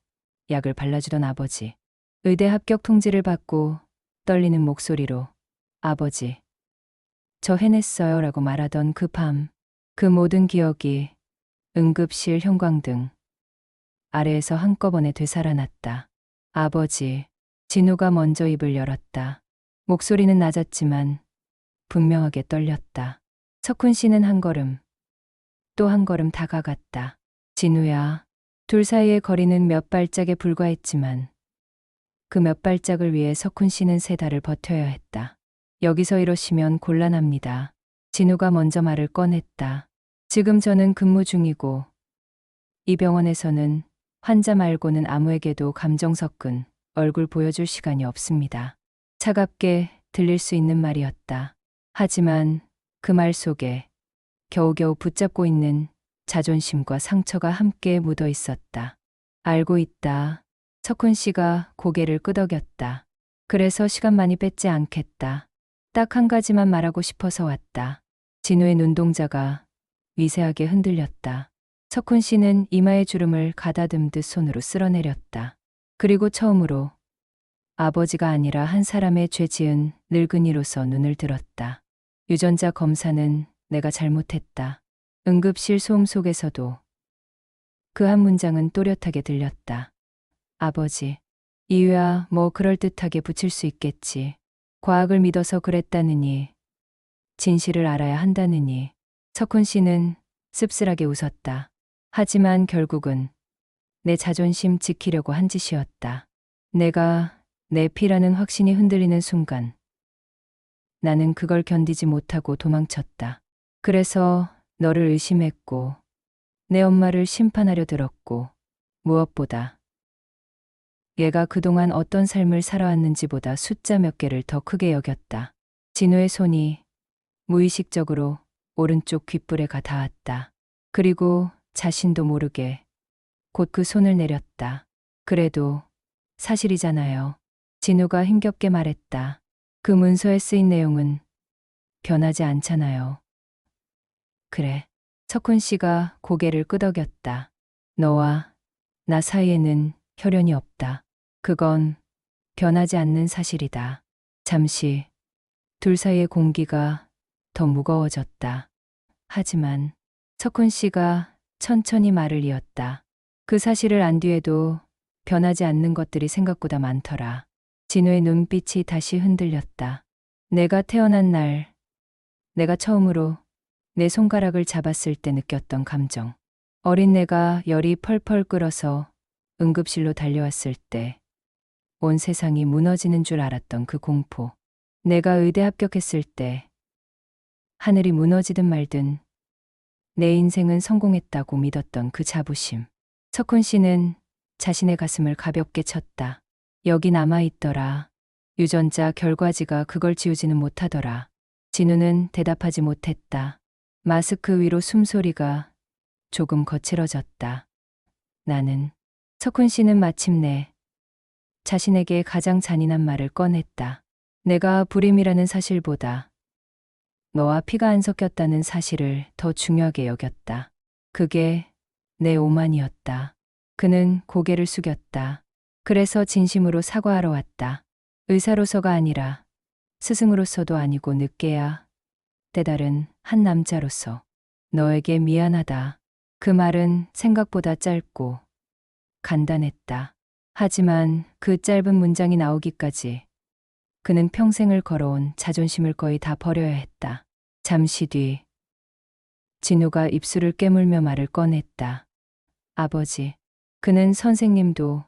약을 발라주던 아버지. 의대 합격 통지를 받고 떨리는 목소리로 아버지, 저 해냈어요 라고 말하던 그 밤, 그 모든 기억이 응급실 형광등 아래에서 한꺼번에 되살아났다. 아버지, 진우가 먼저 입을 열었다. 목소리는 낮았지만 분명하게 떨렸다. 석훈 씨는 한 걸음, 또 한 걸음 다가갔다. 진우야, 둘 사이의 거리는 몇 발짝에 불과했지만 그 몇 발짝을 위해 석훈 씨는 세 달을 버텨야 했다. 여기서 이러시면 곤란합니다. 진우가 먼저 말을 꺼냈다. 지금 저는 근무 중이고 이 병원에서는 환자 말고는 아무에게도 감정 섞은 얼굴 보여줄 시간이 없습니다. 차갑게 들릴 수 있는 말이었다. 하지만 그 말 속에 겨우겨우 붙잡고 있는 자존심과 상처가 함께 묻어 있었다. 알고 있다. 석훈 씨가 고개를 끄덕였다. 그래서 시간 많이 뺏지 않겠다. 딱 한 가지만 말하고 싶어서 왔다. 진우의 눈동자가 미세하게 흔들렸다. 석훈 씨는 이마에 주름을 가다듬듯 손으로 쓸어내렸다. 그리고 처음으로 아버지가 아니라 한 사람의 죄 지은 늙은이로서 눈을 들었다. 유전자 검사는 내가 잘못했다. 응급실 소음 속에서도 그 한 문장은 또렷하게 들렸다. 아버지, 이유야 뭐 그럴듯하게 붙일 수 있겠지. 과학을 믿어서 그랬다느니, 진실을 알아야 한다느니. 석훈 씨는 씁쓸하게 웃었다. 하지만 결국은 내 자존심 지키려고 한 짓이었다. 내가 내 피라는 확신이 흔들리는 순간 나는 그걸 견디지 못하고 도망쳤다. 그래서 너를 의심했고 내 엄마를 심판하려 들었고 무엇보다 얘가 그동안 어떤 삶을 살아왔는지보다 숫자 몇 개를 더 크게 여겼다. 진우의 손이 무의식적으로 오른쪽 귓불에 가 닿았다. 그리고 자신도 모르게 곧 그 손을 내렸다. 그래도 사실이잖아요. 진우가 힘겹게 말했다. 그 문서에 쓰인 내용은 변하지 않잖아요. 그래. 석훈 씨가 고개를 끄덕였다. 너와 나 사이에는 혈연이 없다. 그건 변하지 않는 사실이다. 잠시 둘 사이의 공기가 더 무거워졌다. 하지만 석훈 씨가 천천히 말을 이었다. 그 사실을 안 뒤에도 변하지 않는 것들이 생각보다 많더라. 진우의 눈빛이 다시 흔들렸다. 내가 태어난 날, 내가 처음으로 내 손가락을 잡았을 때 느꼈던 감정. 어린 내가 열이 펄펄 끓어서 응급실로 달려왔을 때 온 세상이 무너지는 줄 알았던 그 공포. 내가 의대 합격했을 때 하늘이 무너지든 말든 내 인생은 성공했다고 믿었던 그 자부심. 석훈 씨는 자신의 가슴을 가볍게 쳤다. 여기 남아있더라. 유전자 결과지가 그걸 지우지는 못하더라. 진우는 대답하지 못했다. 마스크 위로 숨소리가 조금 거칠어졌다. 나는. 석훈 씨는 마침내 자신에게 가장 잔인한 말을 꺼냈다. 내가 불임이라는 사실보다 너와 피가 안 섞였다는 사실을 더 중요하게 여겼다. 그게 내 오만이었다. 그는 고개를 숙였다. 그래서 진심으로 사과하러 왔다. 의사로서가 아니라 스승으로서도 아니고 늦게야 때다른 한 남자로서 너에게 미안하다. 그 말은 생각보다 짧고 간단했다. 하지만 그 짧은 문장이 나오기까지 그는 평생을 걸어온 자존심을 거의 다 버려야 했다. 잠시 뒤 진우가 입술을 깨물며 말을 꺼냈다. 아버지. 그는 선생님도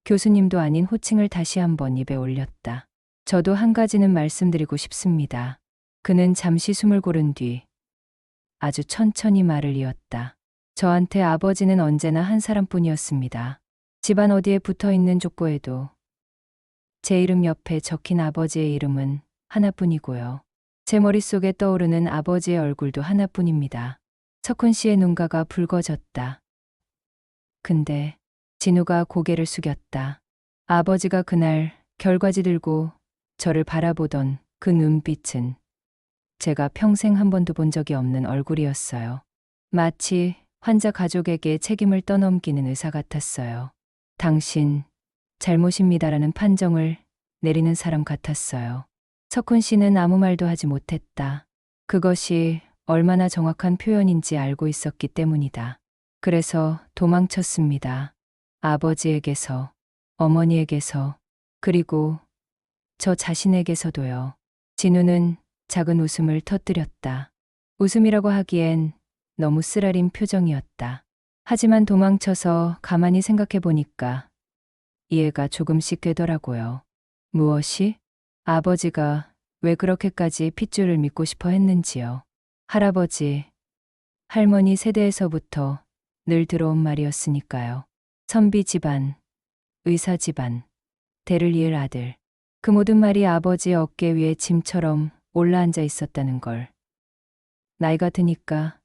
교수님도 아닌 호칭을 다시 한번 입에 올렸다. 저도 한 가지는 말씀드리고 싶습니다. 그는 잠시 숨을 고른 뒤 아주 천천히 말을 이었다. 저한테 아버지는 언제나 한 사람뿐이었습니다. 집안 어디에 붙어있는 족보에도 제 이름 옆에 적힌 아버지의 이름은 하나뿐이고요. 제 머릿속에 떠오르는 아버지의 얼굴도 하나뿐입니다. 석훈 씨의 눈가가 붉어졌다. 근데 진우가 고개를 숙였다. 아버지가 그날 결과지 들고 저를 바라보던 그 눈빛은 제가 평생 한 번도 본 적이 없는 얼굴이었어요. 마치 환자 가족에게 책임을 떠넘기는 의사 같았어요. 당신 잘못입니다라는 판정을 내리는 사람 같았어요. 석훈 씨는 아무 말도 하지 못했다. 그것이 얼마나 정확한 표현인지 알고 있었기 때문이다. 그래서 도망쳤습니다. 아버지에게서, 어머니에게서, 그리고 저 자신에게서도요. 진우는 작은 웃음을 터뜨렸다. 웃음이라고 하기엔 너무 쓰라린 표정이었다. 하지만 도망쳐서 가만히 생각해 보니까 이해가 조금씩 되더라고요. 무엇이? 아버지가 왜 그렇게까지 핏줄을 믿고 싶어 했는지요. 할아버지, 할머니 세대에서부터 늘 들어온 말이었으니까요. 선비 집안, 의사 집안, 대를 이을 아들. 그 모든 말이 아버지의 어깨 위에 짐처럼 올라앉아 있었다는 걸. 나이가 드니까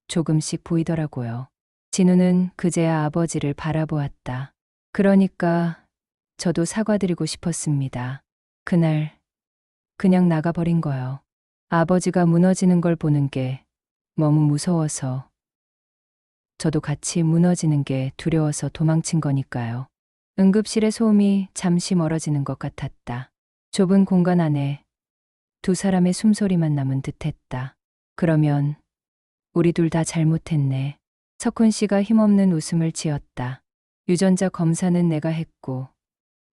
조금씩 보이더라고요. 진우는 그제야 아버지를 바라보았다. 그러니까 저도 사과드리고 싶었습니다. 그날 그냥 나가버린 거요. 아버지가 무너지는 걸 보는 게 너무 무서워서, 저도 같이 무너지는 게 두려워서 도망친 거니까요. 응급실의 소음이 잠시 멀어지는 것 같았다. 좁은 공간 안에 두 사람의 숨소리만 남은 듯했다. 그러면 우리 둘 다 잘못했네. 석훈 씨가 힘없는 웃음을 지었다. 유전자 검사는 내가 했고,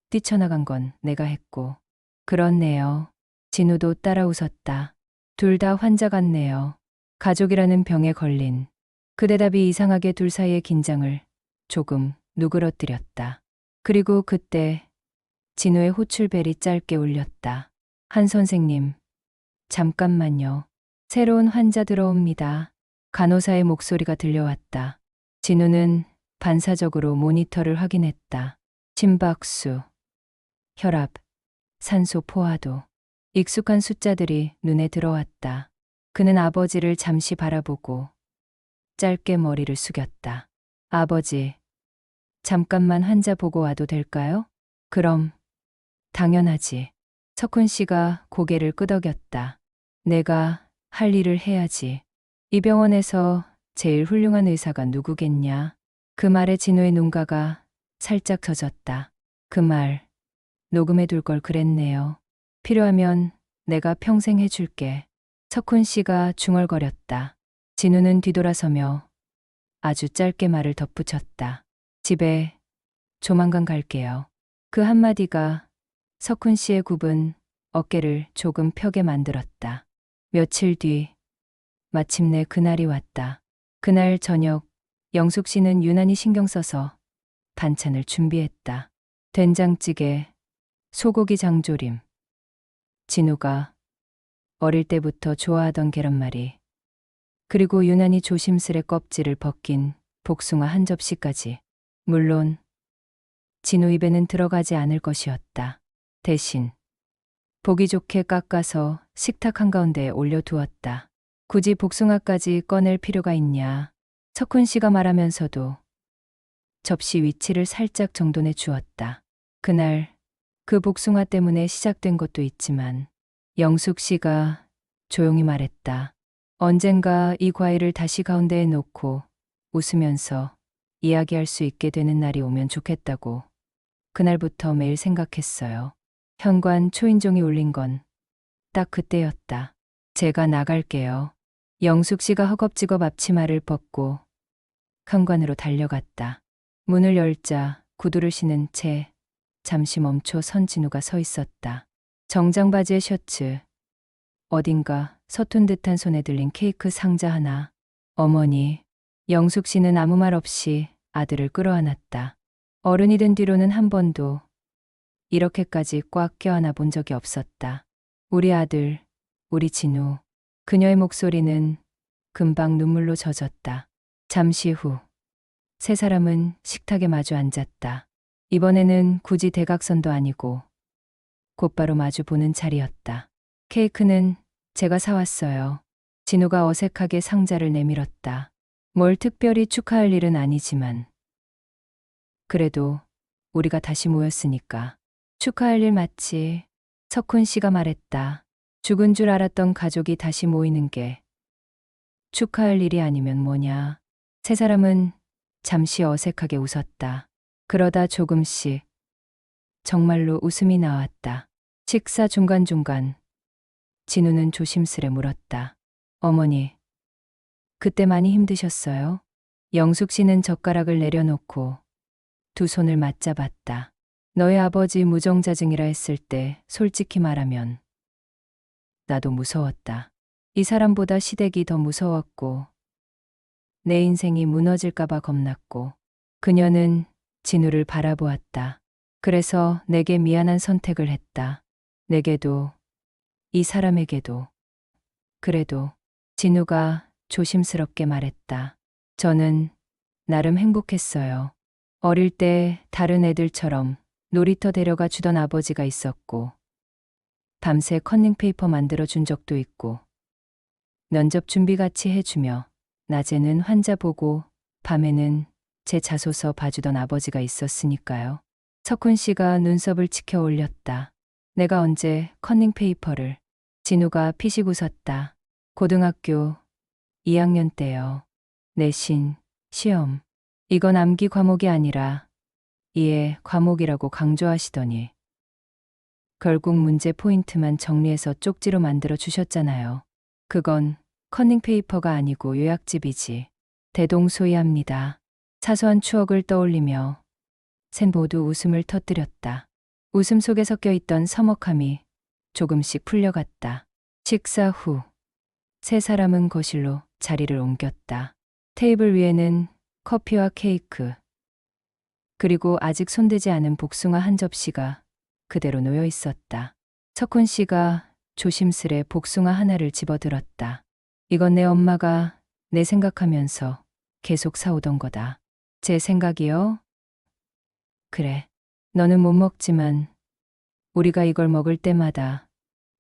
뛰쳐나간 건 내가 했고. 그렇네요. 진우도 따라 웃었다. 둘 다 환자 같네요. 가족이라는 병에 걸린. 그 대답이 이상하게 둘 사이의 긴장을 조금 누그러뜨렸다. 그리고 그때 진우의 호출벨이 짧게 울렸다. 한 선생님, 잠깐만요. 새로운 환자 들어옵니다. 간호사의 목소리가 들려왔다. 진우는 반사적으로 모니터를 확인했다. 심박수, 혈압, 산소 포화도. 익숙한 숫자들이 눈에 들어왔다. 그는 아버지를 잠시 바라보고 짧게 머리를 숙였다. 아버지, 잠깐만 환자 보고 와도 될까요? 그럼, 당연하지. 석훈 씨가 고개를 끄덕였다. 내가 할 일을 해야지. 이 병원에서 제일 훌륭한 의사가 누구겠냐? 그 말에 진우의 눈가가 살짝 젖었다. 그 말, 녹음해 둘 걸 그랬네요. 필요하면 내가 평생 해줄게. 석훈 씨가 중얼거렸다. 진우는 뒤돌아서며 아주 짧게 말을 덧붙였다. 집에 조만간 갈게요. 그 한마디가 석훈 씨의 굽은 어깨를 조금 펴게 만들었다. 며칠 뒤 마침내 그날이 왔다. 그날 저녁 영숙 씨는 유난히 신경 써서 반찬을 준비했다. 된장찌개, 소고기 장조림, 진우가 어릴 때부터 좋아하던 계란말이, 그리고 유난히 조심스레 껍질을 벗긴 복숭아 한 접시까지. 물론 진우 입에는 들어가지 않을 것이었다. 대신 보기 좋게 깎아서 식탁 한가운데에 올려두었다. 굳이 복숭아까지 꺼낼 필요가 있냐. 석훈 씨가 말하면서도 접시 위치를 살짝 정돈해 주었다. 그날 그 복숭아 때문에 시작된 것도 있지만 영숙 씨가 조용히 말했다. 언젠가 이 과일을 다시 가운데에 놓고 웃으면서 이야기할 수 있게 되는 날이 오면 좋겠다고. 그날부터 매일 생각했어요. 현관 초인종이 울린 건 딱 그때였다. 제가 나갈게요. 영숙 씨가 허겁지겁 앞치마를 벗고 현관으로 달려갔다. 문을 열자 구두를 신은 채 잠시 멈춰 선 진우가 서 있었다. 정장 바지에 셔츠, 어딘가 서툰 듯한 손에 들린 케이크 상자 하나. 어머니, 영숙 씨는 아무 말 없이 아들을 끌어안았다. 어른이 된 뒤로는 한 번도 이렇게까지 꽉 껴안아 본 적이 없었다. 우리 아들, 우리 진우. 그녀의 목소리는 금방 눈물로 젖었다. 잠시 후 세 사람은 식탁에 마주 앉았다. 이번에는 굳이 대각선도 아니고 곧바로 마주 보는 자리였다. 케이크는 제가 사왔어요. 진우가 어색하게 상자를 내밀었다. 뭘 특별히 축하할 일은 아니지만 그래도 우리가 다시 모였으니까 축하할 일 맞지. 석훈 씨가 말했다. 죽은 줄 알았던 가족이 다시 모이는 게 축하할 일이 아니면 뭐냐. 세 사람은 잠시 어색하게 웃었다. 그러다 조금씩 정말로 웃음이 나왔다. 식사 중간중간 진우는 조심스레 물었다. 어머니, 그때 많이 힘드셨어요? 영숙 씨는 젓가락을 내려놓고 두 손을 맞잡았다. 너희 아버지 무정자증이라 했을 때 솔직히 말하면 나도 무서웠다. 이 사람보다 시댁이 더 무서웠고 내 인생이 무너질까봐 겁났고. 그녀는 진우를 바라보았다. 그래서 내게 미안한 선택을 했다. 내게도 이 사람에게도. 그래도 진우가 조심스럽게 말했다. 저는 나름 행복했어요. 어릴 때 다른 애들처럼 놀이터 데려가 주던 아버지가 있었고, 밤새 커닝페이퍼 만들어 준 적도 있고, 면접 준비 같이 해주며, 낮에는 환자 보고, 밤에는 제 자소서 봐주던 아버지가 있었으니까요. 석훈 씨가 눈썹을 치켜 올렸다. 내가 언제 커닝페이퍼를. 진우가 피식 웃었다. 고등학교 2학년 때요. 내신, 시험. 이건 암기 과목이 아니라 이해 과목이라고 강조하시더니 결국 문제 포인트만 정리해서 쪽지로 만들어 주셨잖아요. 그건 커닝페이퍼가 아니고 요약집이지. 대동소이합니다. 사소한 추억을 떠올리며 셋 모두 웃음을 터뜨렸다. 웃음 속에 섞여 있던 서먹함이 조금씩 풀려갔다. 식사 후 세 사람은 거실로 자리를 옮겼다. 테이블 위에는 커피와 케이크, 그리고 아직 손대지 않은 복숭아 한 접시가 그대로 놓여 있었다. 석훈 씨가 조심스레 복숭아 하나를 집어들었다. 이건 내 엄마가 내 생각하면서 계속 사오던 거다. 제 생각이요? 그래. 너는 못 먹지만 우리가 이걸 먹을 때마다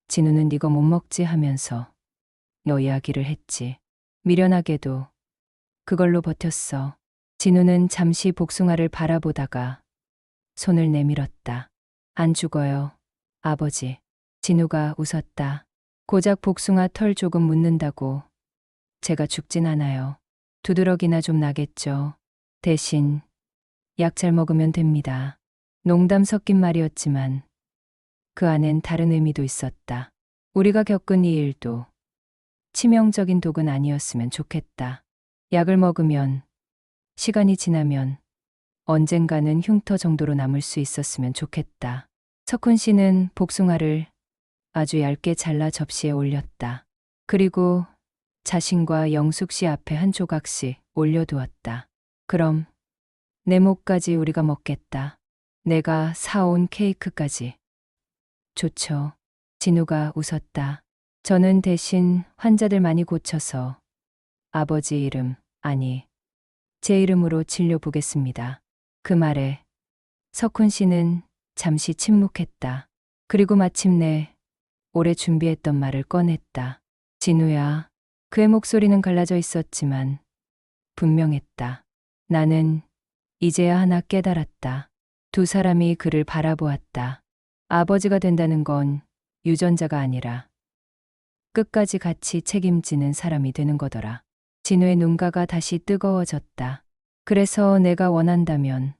진우는 이거 못 먹지 하면서 너 이야기를 했지. 미련하게도 그걸로 버텼어. 진우는 잠시 복숭아를 바라보다가 손을 내밀었다. 안 죽어요, 아버지. 진우가 웃었다. 고작 복숭아 털 조금 묻는다고 제가 죽진 않아요. 두드러기나 좀 나겠죠. 대신 약 잘 먹으면 됩니다. 농담 섞인 말이었지만 그 안엔 다른 의미도 있었다. 우리가 겪은 이 일도 치명적인 독은 아니었으면 좋겠다. 약을 먹으면, 시간이 지나면 언젠가는 흉터 정도로 남을 수 있었으면 좋겠다. 석훈 씨는 복숭아를 아주 얇게 잘라 접시에 올렸다. 그리고 자신과 영숙 씨 앞에 한 조각씩 올려두었다. 그럼 내 목까지 우리가 먹겠다. 내가 사온 케이크까지. 좋죠. 진우가 웃었다. 저는 대신 환자들 많이 고쳐서 아버지 이름, 아니, 제 이름으로 진료 보겠습니다. 그 말에 석훈 씨는 잠시 침묵했다. 그리고 마침내 오래 준비했던 말을 꺼냈다. 진우야. 그의 목소리는 갈라져 있었지만 분명했다. 나는 이제야 하나 깨달았다. 두 사람이 그를 바라보았다. 아버지가 된다는 건 유전자가 아니라 끝까지 같이 책임지는 사람이 되는 거더라. 진우의 눈가가 다시 뜨거워졌다. 그래서 내가 원한다면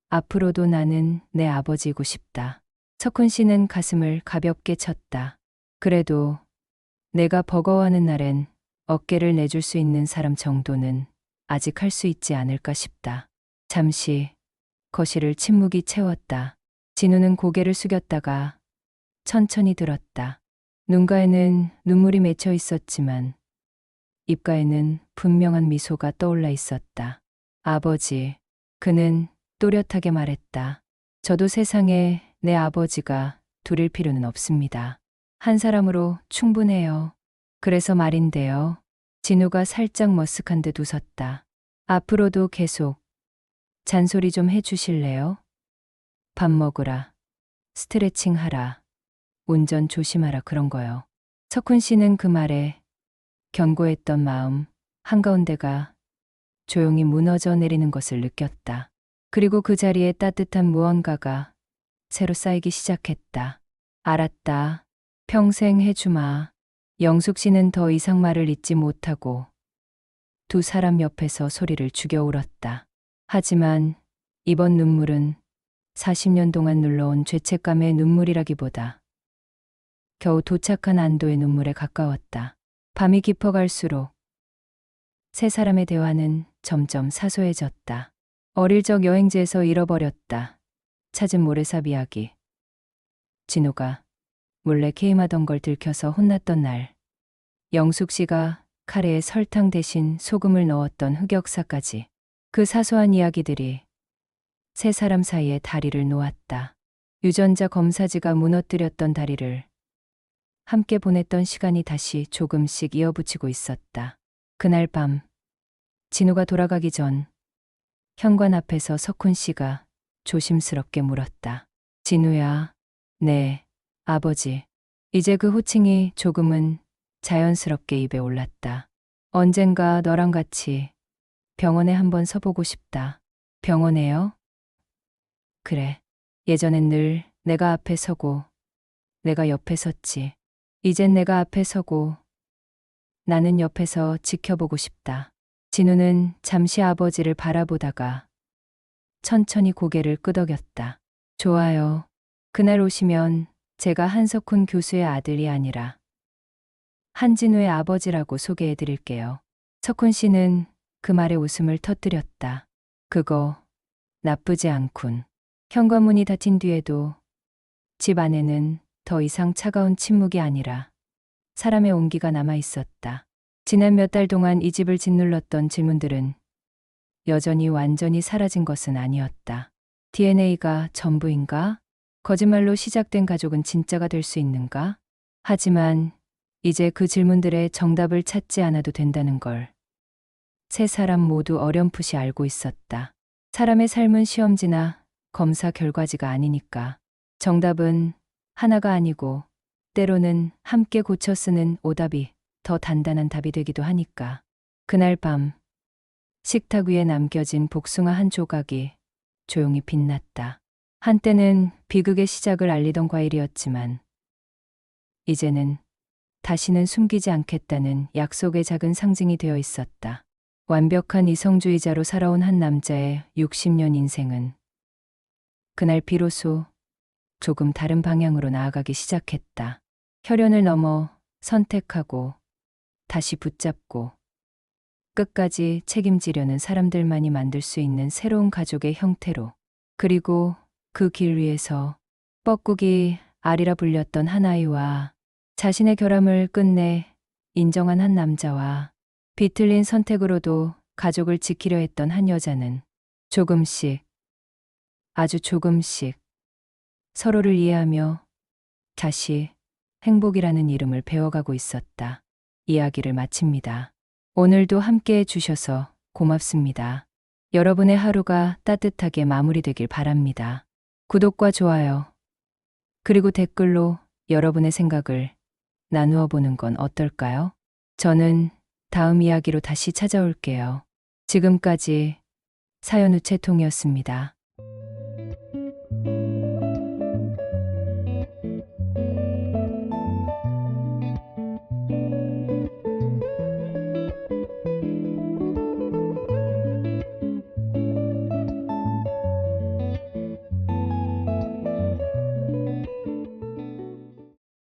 앞으로도 나는 내 아버지이고 싶다. 석훈 씨는 가슴을 가볍게 쳤다. 그래도 내가 버거워하는 날엔 어깨를 내줄 수 있는 사람 정도는 아직 할 수 있지 않을까 싶다. 잠시 거실을 침묵이 채웠다. 진우는 고개를 숙였다가 천천히 들었다. 눈가에는 눈물이 맺혀 있었지만 입가에는 분명한 미소가 떠올라 있었다. 아버지, 그는 또렷하게 말했다. 저도 세상에 내 아버지가 둘일 필요는 없습니다. 한 사람으로 충분해요. 그래서 말인데요. 진우가 살짝 머쓱한 듯 웃었다. 앞으로도 계속 잔소리 좀 해주실래요? 밥 먹으라, 스트레칭 하라, 운전 조심하라 그런 거요. 석훈 씨는 그 말에 견고했던 마음 한가운데가 조용히 무너져 내리는 것을 느꼈다. 그리고 그 자리에 따뜻한 무언가가 새로 쌓이기 시작했다. 알았다. 평생 해주마. 영숙 씨는 더 이상 말을 잇지 못하고 두 사람 옆에서 소리를 죽여 울었다. 하지만 이번 눈물은 40년 동안 눌러온 죄책감의 눈물이라기보다 겨우 도착한 안도의 눈물에 가까웠다. 밤이 깊어갈수록 세 사람의 대화는 점점 사소해졌다. 어릴 적 여행지에서 잃어버렸다. 찾은 모래삽 이야기. 진우가 몰래 게임하던 걸 들켜서 혼났던 날. 영숙 씨가 카레에 설탕 대신 소금을 넣었던 흑역사까지. 그 사소한 이야기들이 세 사람 사이에 다리를 놓았다. 유전자 검사지가 무너뜨렸던 다리를 함께 보냈던 시간이 다시 조금씩 이어붙이고 있었다. 그날 밤, 진우가 돌아가기 전 현관 앞에서 석훈 씨가 조심스럽게 물었다. 진우야, 네, 아버지. 이제 그 호칭이 조금은 자연스럽게 입에 올랐다. 언젠가 너랑 같이 병원에 한번 서보고 싶다. 병원에요? 그래. 예전엔 늘 내가 앞에 서고 내가 옆에 섰지. 이젠 내가 앞에 서고 나는 옆에서 지켜보고 싶다. 진우는 잠시 아버지를 바라보다가 천천히 고개를 끄덕였다. 좋아요. 그날 오시면 제가 한석훈 교수의 아들이 아니라 한진우의 아버지라고 소개해 드릴게요. 석훈 씨는 그 말에 웃음을 터뜨렸다. 그거 나쁘지 않군. 현관문이 닫힌 뒤에도 집 안에는 더 이상 차가운 침묵이 아니라 사람의 온기가 남아 있었다. 지난 몇 달 동안 이 집을 짓눌렀던 질문들은 여전히 완전히 사라진 것은 아니었다. DNA가 전부인가? 거짓말로 시작된 가족은 진짜가 될 수 있는가? 하지만 이제 그 질문들의 정답을 찾지 않아도 된다는 걸 세 사람 모두 어렴풋이 알고 있었다. 사람의 삶은 시험지나 검사 결과지가 아니니까. 정답은 하나가 아니고 때로는 함께 고쳐 쓰는 오답이 더 단단한 답이 되기도 하니까. 그날 밤 식탁 위에 남겨진 복숭아 한 조각이 조용히 빛났다. 한때는 비극의 시작을 알리던 과일이었지만 이제는 다시는 숨기지 않겠다는 약속의 작은 상징이 되어 있었다. 완벽한 이성주의자로 살아온 한 남자의 60년 인생은 그날 비로소 조금 다른 방향으로 나아가기 시작했다. 혈연을 넘어 선택하고 다시 붙잡고 끝까지 책임지려는 사람들만이 만들 수 있는 새로운 가족의 형태로. 그리고 그 길 위에서 뻐꾸기 아리라 불렸던 한 아이와 자신의 결함을 끝내 인정한 한 남자와 비틀린 선택으로도 가족을 지키려 했던 한 여자는 조금씩, 아주 조금씩 서로를 이해하며 다시 행복이라는 이름을 배워가고 있었다. 이야기를 마칩니다. 오늘도 함께 해주셔서 고맙습니다. 여러분의 하루가 따뜻하게 마무리되길 바랍니다. 구독과 좋아요, 그리고 댓글로 여러분의 생각을 나누어 보는 건 어떨까요? 저는 다음 이야기로 다시 찾아올게요. 지금까지 사연 우체통이었습니다.